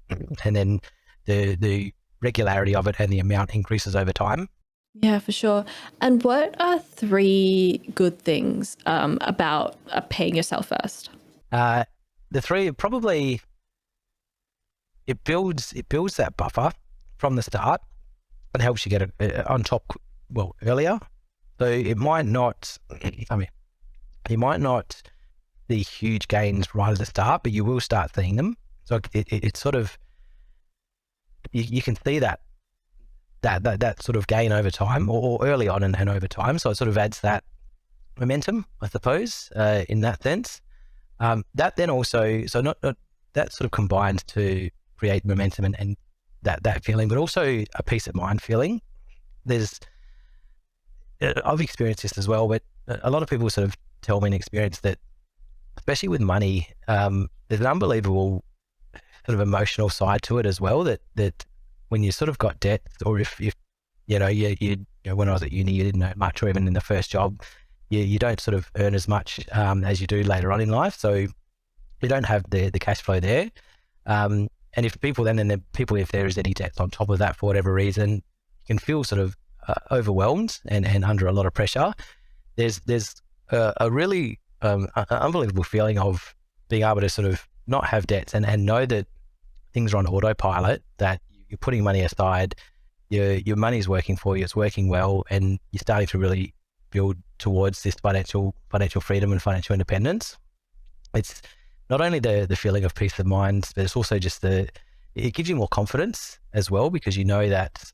and then the regularity of it and the amount increases over time. Yeah, for sure. And what are 3 good things about paying yourself first? The 3, probably, it builds that buffer from the start. It helps you get it on top, earlier. So it might not, you might not see huge gains right at the start, but you will start seeing them. So it's sort of, you can see that sort of gain over time, or early on and over time. So it sort of adds that momentum, I suppose, in that sense. That then also, so not that sort of combines to create momentum and that feeling, but also a peace of mind feeling. I've experienced this as well, but a lot of people sort of tell me an experience that, especially with money, there's an unbelievable sort of emotional side to it as well, that when you sort of got debt, or if when I was at uni, you didn't know much, or even in the first job, you don't sort of earn as much as you do later on in life. So you don't have the cash flow there. And if people then, if there is any debts on top of that for whatever reason, you can feel sort of overwhelmed and under a lot of pressure. There's a really unbelievable feeling of being able to sort of not have debts and know that things are on autopilot, that you're putting money aside, your money's working for you, it's working well, and you're starting to really build towards this financial freedom and financial independence. It's not only the feeling of peace of mind, but it's also just it gives you more confidence as well, because you know that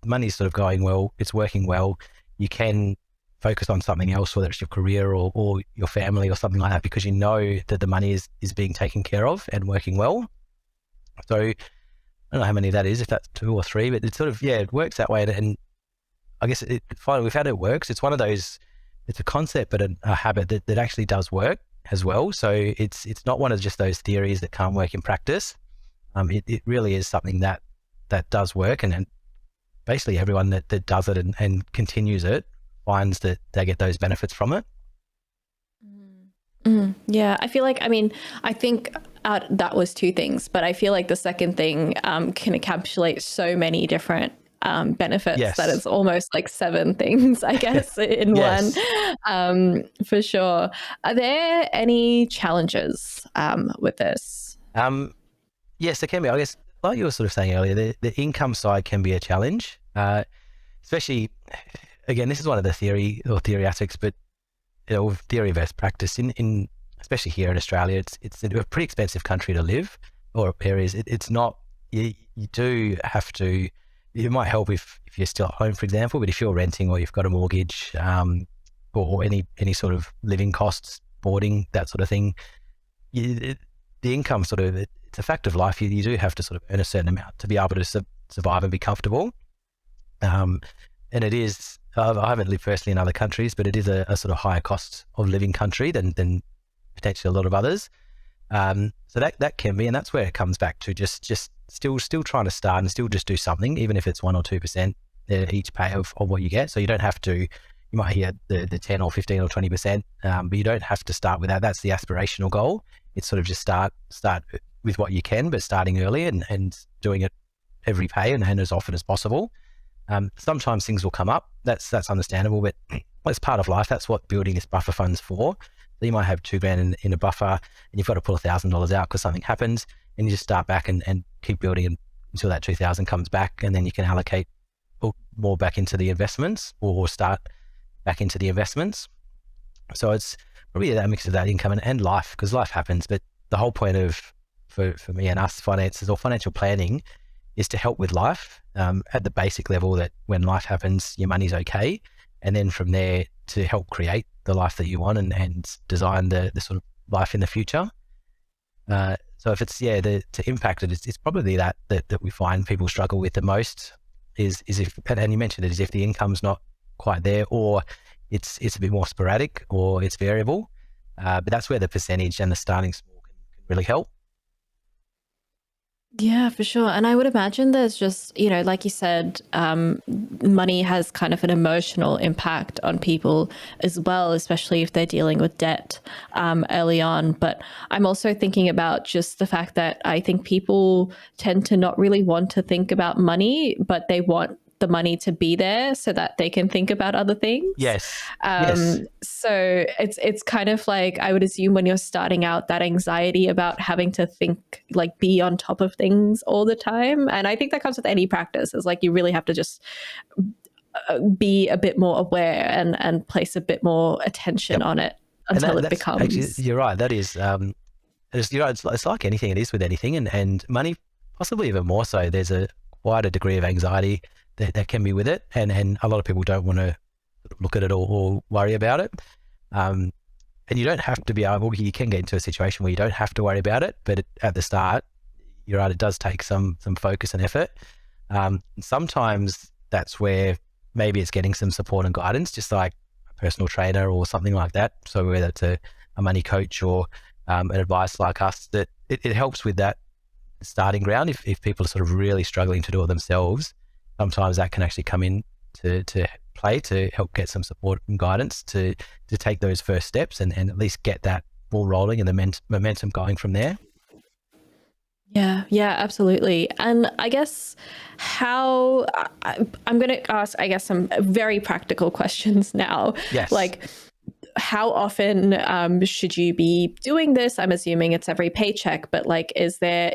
money's sort of going well, it's working well. You can focus on something else, whether it's your career or your family or something like that, because you know that the money is being taken care of and working well. So I don't know how many that is, if that's 2 or 3, but it's sort of, it works that way. And I guess finally we've had it works. It's one of those, it's a concept, but a habit that actually does work as well. So it's not one of just those theories that can't work in practice. It really is something that does work, and basically everyone that does it and continues it finds that they get those benefits from it. Yeah, I feel like, I think that was 2 things, but I feel like the second thing can encapsulate so many different benefits, that it's almost like 7 things, I guess, in one, for sure. Are there any challenges with this? Yes, there can be. I guess, like you were sort of saying earlier, the income side can be a challenge, especially, again, this is one of the theory aspects, but theory versus practice in especially here in Australia, it's a pretty expensive country to live, or areas. It's not, you do have to, it might help if you're still at home, for example, but if you're renting or you've got a mortgage, or any sort of living costs, boarding, that sort of thing, the income sort of, it's a fact of life. You do have to sort of earn a certain amount to be able to survive and be comfortable. And it is, I haven't lived personally in other countries, but it is a sort of higher cost of living country than potentially a lot of others. So that can be, and that's where it comes back to just still trying to start and still just do something, even if it's 1 or 2% each pay of what you get. So you don't have to, you might hear the 10 or 15 or 20%, but you don't have to start with that. That's the aspirational goal. It's sort of just start with what you can, but starting early and doing it every pay and as often as possible. Sometimes things will come up. That's understandable, but it's part of life. That's what building this buffer fund's for. So you might have $2,000 in a buffer and you've got to pull $1,000 out because something happens, and you just start back and keep building until that 2,000 comes back, and then you can allocate more back into the investments or start back into the investments. So it's probably that mix of that income and life, because life happens. But the whole point of, for me and us finances or financial planning, is to help with life at the basic level, that when life happens, your money's okay. And then from there to help create the life that you want and design the sort of life in the future. So if it's, to impact it, it's probably that we find people struggle with the most is if, and you mentioned it, is if the income's not quite there, or it's a bit more sporadic, or it's variable. But that's where the percentage and the starting small can really help. Yeah, for sure. And I would imagine there's just, like you said, money has kind of an emotional impact on people as well, especially if they're dealing with debt early on. But I'm also thinking about just the fact that I think people tend to not really want to think about money, but they want the money to be there so that they can think about other things. Yes. So it's kind of like, I would assume when you're starting out, that anxiety about having to think, like, be on top of things all the time. And I think that comes with any practice. It's like you really have to just be a bit more aware and place a bit more attention on it until it becomes. Actually, you're right. That is, it's like anything. It is with anything, and money possibly even more so. There's quite a degree of anxiety that can be with it, and a lot of people don't want to look at it or worry about it. And you don't have to be able. You can get into a situation where you don't have to worry about it, but at the start, you're right, it does take some focus and effort. Sometimes that's where maybe it's getting some support and guidance, just like a personal trainer or something like that. So whether it's a money coach or an advice like us, that it helps with that starting ground. If people are sort of really struggling to do it themselves, sometimes that can actually come in to play to help get some support and guidance to take those first steps and at least get that ball rolling and the momentum going from there. Yeah, absolutely. And I guess I'm going to ask, I guess, some very practical questions now. Yes. Like, how often should you be doing this? I'm assuming it's every paycheck, but like, is there,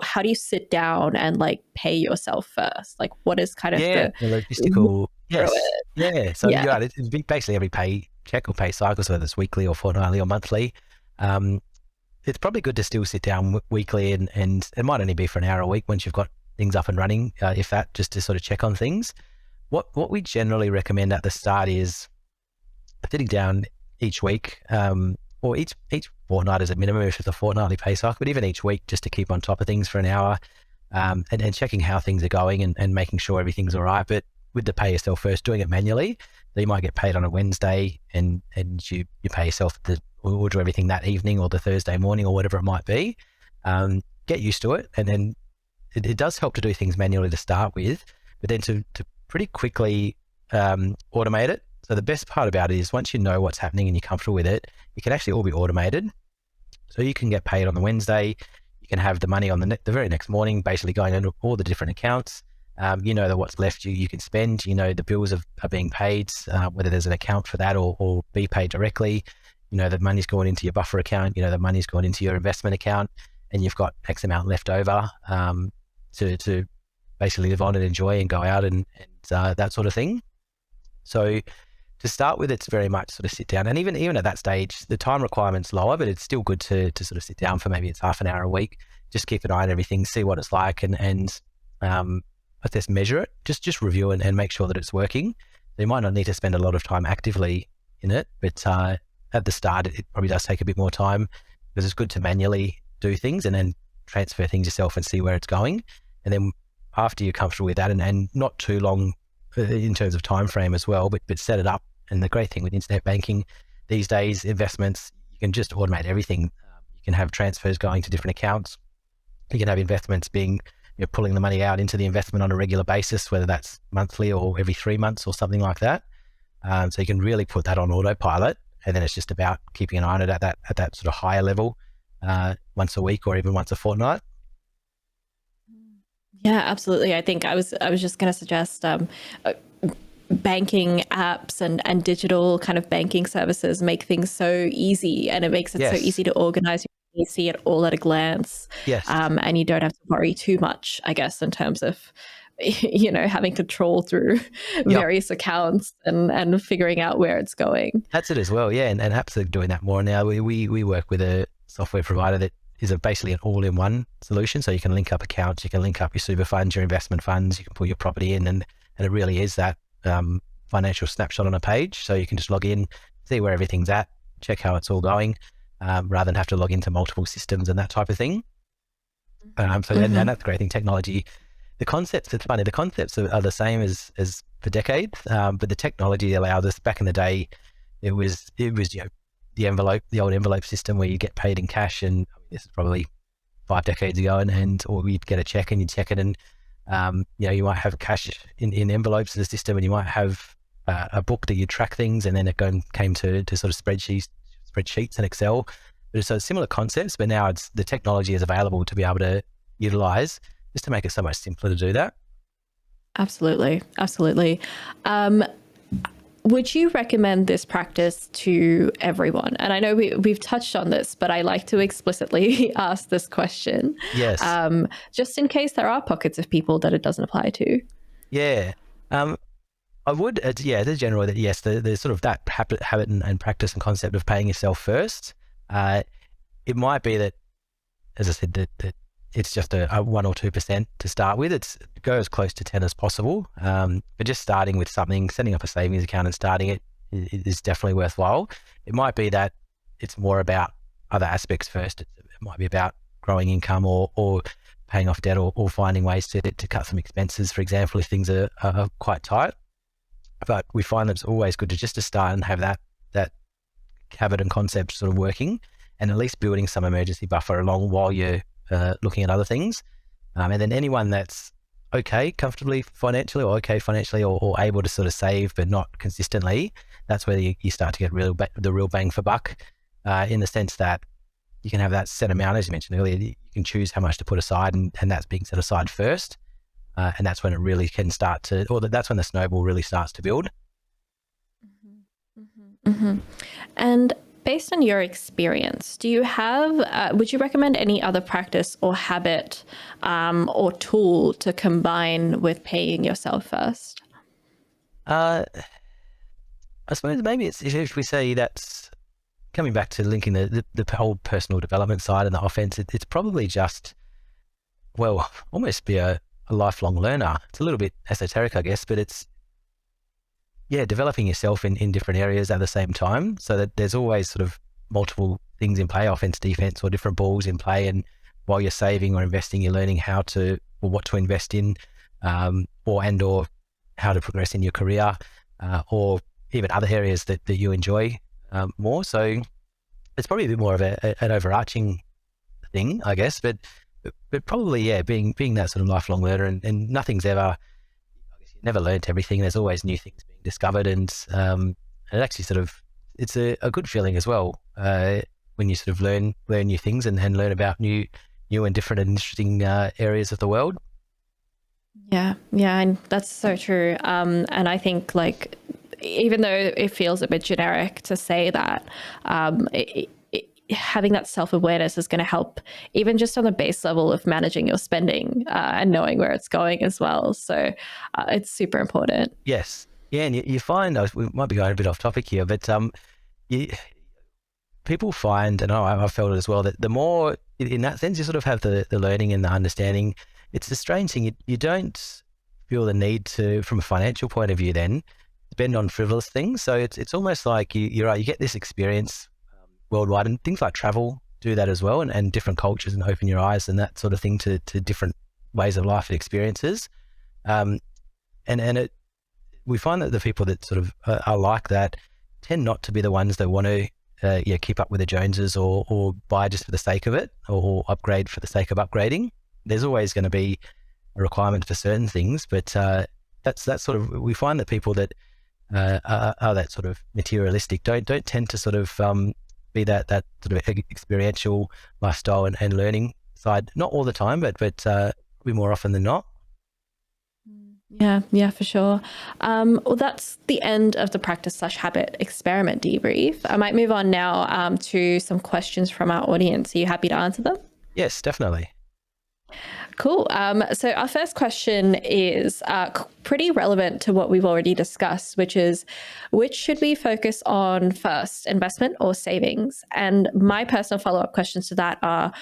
how do you sit down and like pay yourself first? Like, what is kind of the logistical? Yes. Yeah. So you're right. It's basically every paycheck or pay cycle, so whether it's weekly or fortnightly or monthly. It's probably good to still sit down weekly and it might only be for an hour a week once you've got things up and running, if that, just to sort of check on things. What we generally recommend at the start is sitting down each week, or each fortnight as a minimum if it's a fortnightly pay cycle, but even each week just to keep on top of things for an hour, and checking how things are going and making sure everything's all right. But with the pay yourself first, doing it manually, so you might get paid on a Wednesday and you pay yourself or do everything that evening or the Thursday morning or whatever it might be. Get used to it, and then it does help to do things manually to start with, but then to pretty quickly automate it. So the best part about it is once you know what's happening and you're comfortable with it, it can actually all be automated. So you can get paid on the Wednesday, you can have the money on the very next morning, basically going into all the different accounts. You know that what's left you can spend, you know the bills are being paid, whether there's an account for that or be paid directly. You know the money's going into your buffer account, you know the money's going into your investment account, and you've got X amount left over to basically live on and enjoy and go out and that sort of thing. So to start with, it's very much sort of sit down, and even at that stage, the time requirement's lower, but it's still good to sort of sit down for maybe it's half an hour a week, just keep an eye on everything, see what it's like, and I guess measure it, just review it and make sure that it's working. So you might not need to spend a lot of time actively in it, but at the start, it probably does take a bit more time because it's good to manually do things and then transfer things yourself and see where it's going. And then after you're comfortable with that and not too long in terms of time frame as well, but set it up. And the great thing with internet banking these days, investments, you can just automate everything. You can have transfers going to different accounts. You can have investments being, pulling the money out into the investment on a regular basis, whether that's monthly or every 3 months or something like that. So you can really put that on autopilot, and then it's just about keeping an eye on it at that sort of higher level once a week or even once a fortnight. Yeah, absolutely. I think I was just going to suggest banking apps and digital kind of banking services make things so easy, and it makes it so Yes. easy to organize. You see it all at a glance, Yes. and you don't have to worry too much, I guess, in terms of having to trawl through Yep. various accounts and figuring out where it's going. That's it as well. Yeah. And apps are doing that more now. We work with a software provider that is basically an all-in-one solution. So you can link up accounts, you can link up your super funds, your investment funds, you can put your property in, and it really is that financial snapshot on a page. So you can just log in, see where everything's at, check how it's all going, rather than have to log into multiple systems and that type of thing. And that's the great thing. Technology, the concepts, it's funny, the concepts are the same as for decades, but the technology allowed us. Back in the day, it was the old envelope system where you get paid in cash, and this is probably 5 decades ago, or you'd get a check and you'd check it, and you might have cash in envelopes in the system, and you might have a book that you track things, and then it came to sort of spreadsheets and Excel. So similar concepts, but now the technology is available to be able to utilize, just to make it so much simpler to do that. Absolutely. Would you recommend this practice to everyone? And I know we've touched on this, but I like to explicitly ask this question. Yes. Just in case there are pockets of people that it doesn't apply to. Yeah. I would, the general that yes, the sort of that habit and practice and concept of paying yourself first. It might be that, as I said, that it's just a 1 or 2% to start with. Go as close to 10 as possible. But just starting with something, setting up a savings account and starting it is definitely worthwhile. It might be that it's more about other aspects first. It might be about growing income or paying off debt or finding ways to cut some expenses, for example, if things are quite tight. But we find that it's always good to start and have that habit and concept sort of working, and at least building some emergency buffer along while you're looking at other things. And then anyone that's comfortably financially or able to sort of save but not consistently, that's where you start to get the real bang for buck, in the sense that you can have that set amount, as you mentioned earlier. You can choose how much to put aside, and that's being set aside first. And that's when it really can start to, that's when the snowball really starts to build. And based on your experience, do you have, would you recommend any other practice or habit or tool to combine with paying yourself first? I suppose maybe it's, if we say that's coming back to linking the whole personal development side and the offense, it's probably just, almost be a lifelong learner. It's a little bit esoteric, I guess, but it's, developing yourself in different areas at the same time, so that there's always sort of multiple things in play, offense, defense, or different balls in play. And while you're saving or investing, you're learning what to invest in, or how to progress in your career, or even other areas that you enjoy more. So it's probably a bit more of an overarching thing, I guess, but probably, being that sort of lifelong learner, and nothing's ever, I guess, you never learnt everything. There's always new things being discovered, and it actually sort of, it's a good feeling as well, when you sort of learn new things and learn about new and different and interesting areas of the world. Yeah, and that's so true. And I think, even though it feels a bit generic to say that, having that self-awareness is going to help, even just on the base level of managing your spending and knowing where it's going as well. So it's super important. Yes. Yeah, and you find, we might be going a bit off topic here, but people find, and I've felt it as well, that the more, in that sense, you sort of have the learning and the understanding. It's a strange thing. You don't feel the need to, from a financial point of view, then spend on frivolous things. So it's almost like you're right. You get this experience worldwide, and things like travel do that as well, and different cultures, and open your eyes and that sort of thing to different ways of life and experiences. We find that the people that sort of are like that tend not to be the ones that want to keep up with the Joneses or buy just for the sake of it, or upgrade for the sake of upgrading. There's always going to be a requirement for certain things, but that's sort of, we find that people that are that sort of materialistic don't tend to sort of be that sort of experiential lifestyle and learning side. Not all the time, but probably more often than not. Yeah, for sure. Well, that's the end of the practice/habit experiment debrief. I might move on now to some questions from our audience. Are you happy to answer them? Yes, definitely. Cool. So our first question is pretty relevant to what we've already discussed, which is, which should we focus on first, investment or savings? And my personal follow-up questions to that are,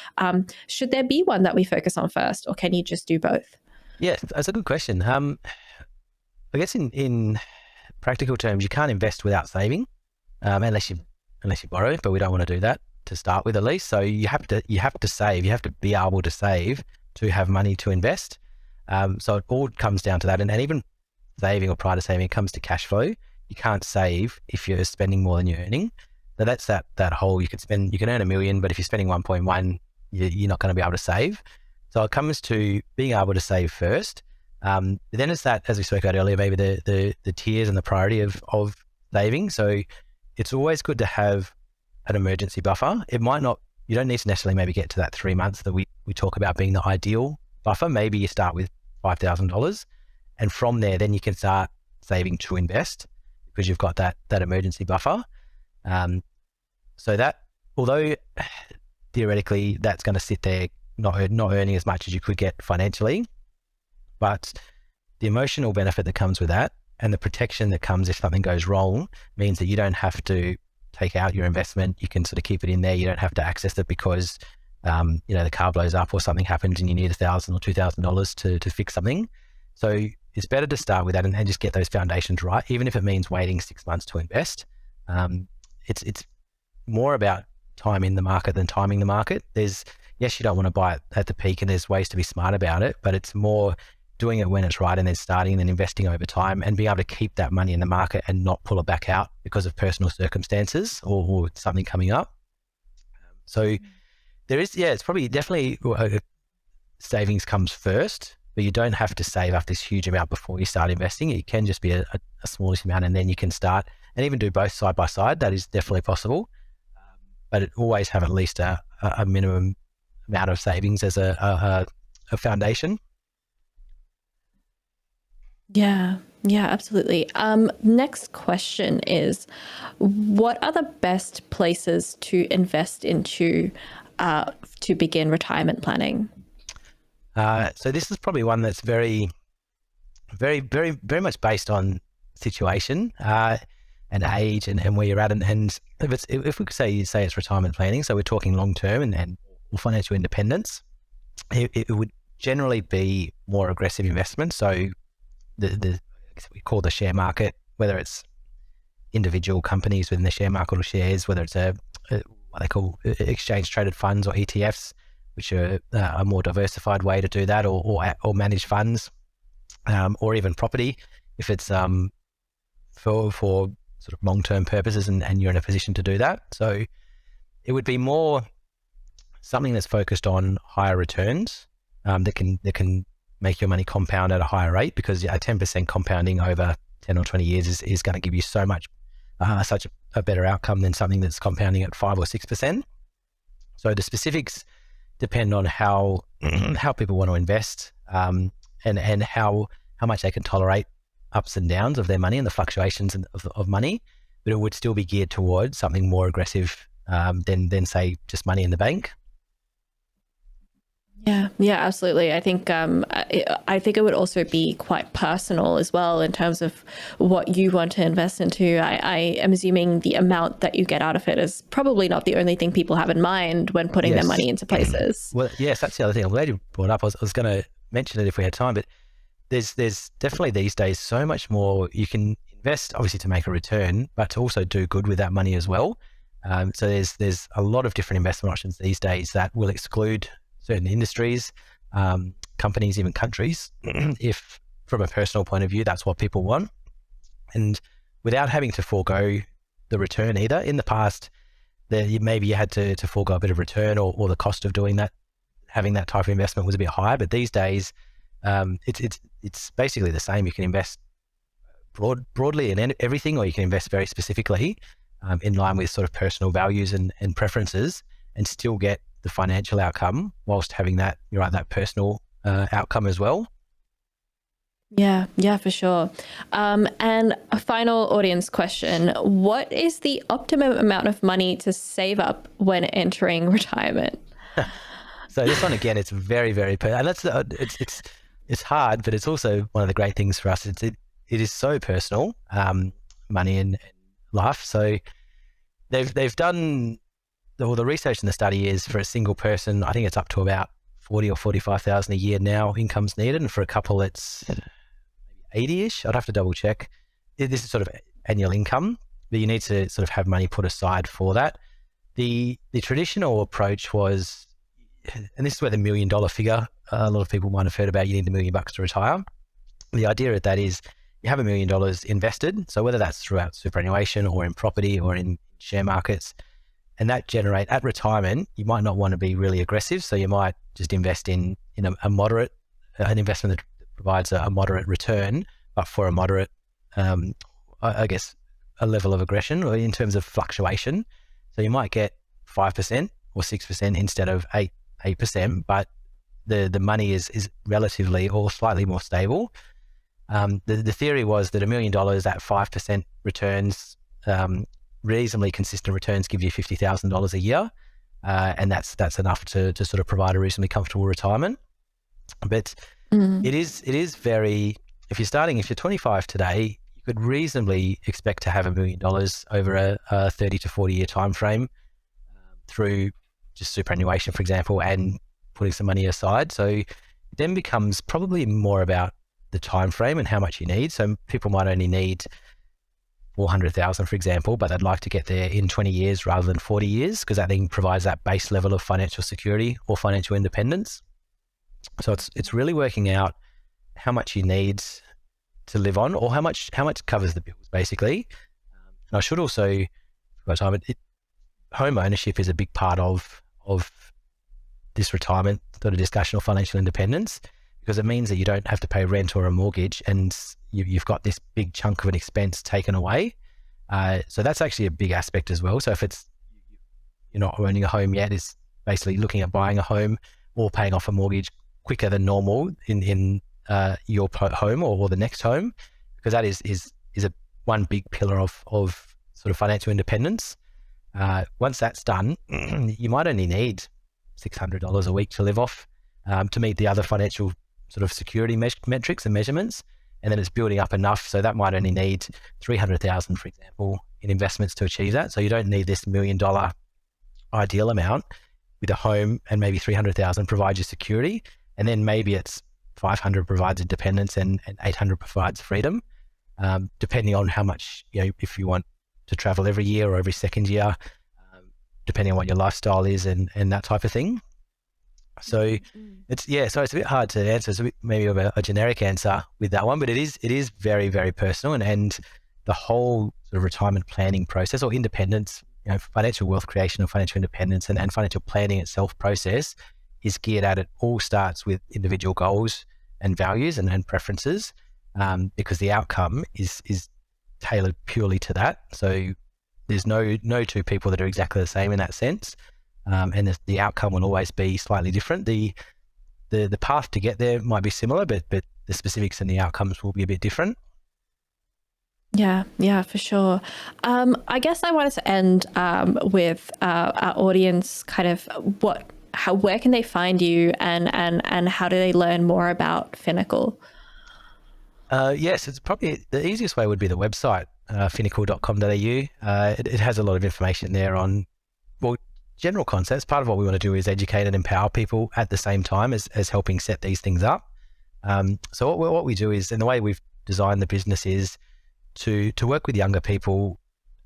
should there be one that we focus on first, or can you just do both? Yes, that's a good question. I guess in practical terms, you can't invest without saving, unless you borrow, but we don't want to do that to start with, at least. So you have to save. You have to be able to save to have money to invest. So it all comes down to that. And even saving, or prior to saving, it comes to cash flow. You can't save if you're spending more than you're earning. So that's that whole, you can earn $1 million, but if you're spending 1.1, you're not going to be able to save. So it comes to being able to save first. Then it's that, as we spoke about earlier, maybe the tiers and the priority of saving. So it's always good to have an emergency buffer. It might not, you don't need to necessarily maybe get to that 3 months that we talk about being the ideal buffer. Maybe you start with $5,000, and from there, then you can start saving to invest, because you've got that emergency buffer. So that, although theoretically that's going to sit there not earning as much as you could get financially, but the emotional benefit that comes with that, and the protection that comes if something goes wrong, means that you don't have to take out your investment. You can sort of keep it in there. You don't have to access it because the car blows up or something happens and you need $1,000 or $2,000 to fix something. So it's better to start with that and just get those foundations right, even if it means waiting 6 months to invest. It's more about time in the market than timing the market. Yes, you don't want to buy it at the peak, and there's ways to be smart about it, but it's more doing it when it's right, and then starting and then investing over time, and being able to keep that money in the market and not pull it back out because of personal circumstances or something coming up. So there is, it's probably definitely savings comes first, but you don't have to save up this huge amount before you start investing. It can just be a smallish amount, and then you can start and even do both side by side. That is definitely possible, but always have at least a minimum amount of savings as a foundation. Yeah, absolutely. Next question is, what are the best places to invest into to begin retirement planning? So this is probably one that's very, very, very, very much based on situation and age and where you're at. And if we could say it's retirement planning, so we're talking long term and financial independence, it would generally be more aggressive investment. So we call the share market, whether it's individual companies within the share market or shares, whether it's what they call exchange traded funds or ETFs, which are a more diversified way to do that, or managed funds, or even property, if it's for sort of long-term purposes and you're in a position to do that. So it would be more something that's focused on higher returns that can make your money compound at a higher rate, because a 10% compounding over 10 or 20 years is going to give you so much, such a better outcome than something that's compounding at 5 or 6%. So the specifics depend on how people want to invest, and how much they can tolerate ups and downs of their money and the fluctuations of money. But it would still be geared towards something more aggressive than say just money in the bank. Yeah, absolutely. I think it would also be quite personal as well in terms of what you want to invest into. I am assuming the amount that you get out of it is probably not the only thing people have in mind when putting their money into places. Well, yes, that's the other thing I'm glad you brought up. I was going to mention it if we had time, but there's definitely these days so much more you can invest, obviously to make a return, but to also do good with that money as well. So there's a lot of different investment options these days that will exclude certain industries, companies, even countries, if from a personal point of view, that's what people want. And without having to forego the return either. In the past, maybe you had to forego a bit of return, or the cost of doing that, having that type of investment was a bit higher. But these days, it's basically the same. You can invest broadly in everything, or you can invest very specifically. in line with sort of personal values and preferences, and still get the financial outcome whilst having that, that personal outcome as well. Yeah, for sure. And a final audience question. What is the optimum amount of money to save up when entering retirement? So this one, again, it's very, very, and that's, it's hard, but it's also one of the great things for us. It is so personal, money and life. So they've done, the research in the study is for a single person, I think it's up to about 40 or 45,000 a year now income's needed. And for a couple, it's 80-ish. I'd have to double check. This is sort of annual income, but you need to sort of have money put aside for that. The traditional approach was, and this is where the $1 million figure, a lot of people might have heard about, you need $1 million to retire. The idea of that is you have $1 million invested. So whether that's throughout superannuation or in property or in share markets, and that generate at retirement, you might not want to be really aggressive. So you might just invest in a moderate, an investment that provides a moderate return, but for a moderate, I guess, a level of aggression or in terms of fluctuation. So you might get 5% or 6% instead of 8%, but the money is relatively or slightly more stable. The theory was that $1 million at 5% returns, reasonably consistent returns, give you $50,000 a year, and that's enough to sort of provide a reasonably comfortable retirement. But it is very, if you're 25 today, you could reasonably expect to have $1 million over a 30 to 40 year time frame through just superannuation, for example, and putting some money aside. So it then becomes probably more about the time frame and how much you need. So people might only need 400,000, for example, but they'd like to get there in 20 years rather than 40 years, because that then provides that base level of financial security or financial independence. So it's really working out how much you need to live on, or how much covers the bills, basically. And I should also, home ownership is a big part of this retirement sort of discussion or financial independence, because it means that you don't have to pay rent or a mortgage, and you've got this big chunk of an expense taken away. So that's actually a big aspect as well. So if you're not owning a home yet, it's basically looking at buying a home or paying off a mortgage quicker than normal in your home or the next home, because that is a one big pillar of sort of financial independence. Once that's done, you might only need $600 a week to live off to meet the other financial sort of security metrics and measurements, and then it's building up enough. So that might only need 300,000, for example, in investments to achieve that. So you don't need this $1 million ideal amount. With a home and maybe 300,000 provides you security, and then maybe it's 500 provides independence and 800 provides freedom, depending on how much, if you want to travel every year or every second year, depending on what your lifestyle is and that type of thing. So it's a bit hard to answer. It's a bit maybe of a generic answer with that one, but it is very, very personal, and the whole sort of retirement planning process or independence, financial wealth creation or financial independence and financial planning itself process is geared at, it all starts with individual goals and values and preferences, because the outcome is tailored purely to that. So there's no two people that are exactly the same in that sense. And the outcome will always be slightly different. The path to get there might be similar, but the specifics and the outcomes will be a bit different. Yeah, for sure. I guess I wanted to end with our audience kind of where can they find you and how do they learn more about Finnacle? Yes, it's probably the easiest way would be the website, finnacle.com.au. It has a lot of information there on, general concepts. Part of what we want to do is educate and empower people at the same time as helping set these things up. So what we do is, and the way we've designed the business is to work with younger people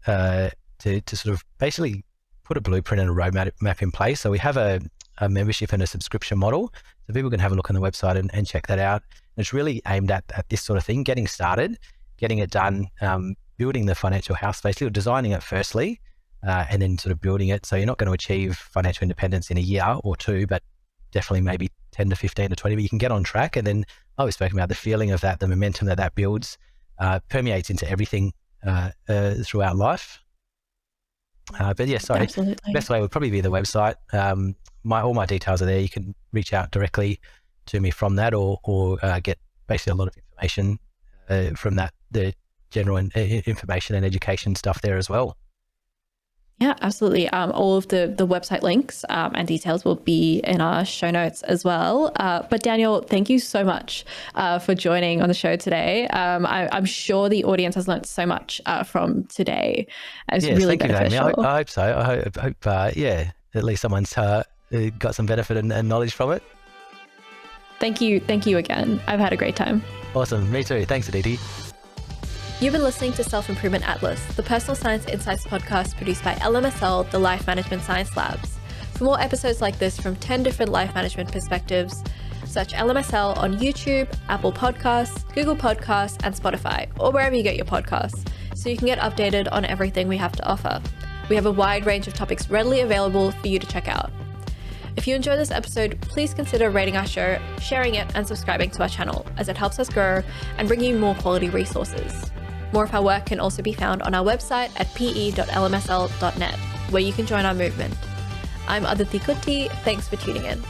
to sort of basically put a blueprint and a roadmap in place. So we have a membership and a subscription model, so people can have a look on the website and check that out. And it's really aimed at this sort of thing, getting started, getting it done, building the financial house, basically, or designing it firstly, and then sort of building it. So you're not going to achieve financial independence in a year or two, but definitely maybe 10 to 15 to 20, but you can get on track. And then we've spoken about the feeling of that, the momentum that builds, permeates into everything throughout life. But yeah, sorry. Absolutely. Best way would probably be the website. All my details are there. You can reach out directly to me from that, or get basically a lot of information from that, the general information and education stuff there as well. Yeah, absolutely. All of the website links and details will be in our show notes as well. But Daniel, thank you so much for joining on the show today. I'm sure the audience has learned so much from today. It's really beneficial. You, I hope so. I hope yeah, at least someone's got some benefit and knowledge from it. Thank you again. I've had a great time. Awesome. Me too. Thanks, Aditi. You've been listening to Self-Improvement Atlas, the personal science insights podcast produced by LMSL, the Life Management Science Labs. For more episodes like this from 10 different life management perspectives, search LMSL on YouTube, Apple Podcasts, Google Podcasts, and Spotify, or wherever you get your podcasts, so you can get updated on everything we have to offer. We have a wide range of topics readily available for you to check out. If you enjoyed this episode, please consider rating our show, sharing it, and subscribing to our channel, as it helps us grow and bring you more quality resources. More of our work can also be found on our website at pe.lmsl.net, where you can join our movement. I'm Aditi Kutty. Thanks for tuning in.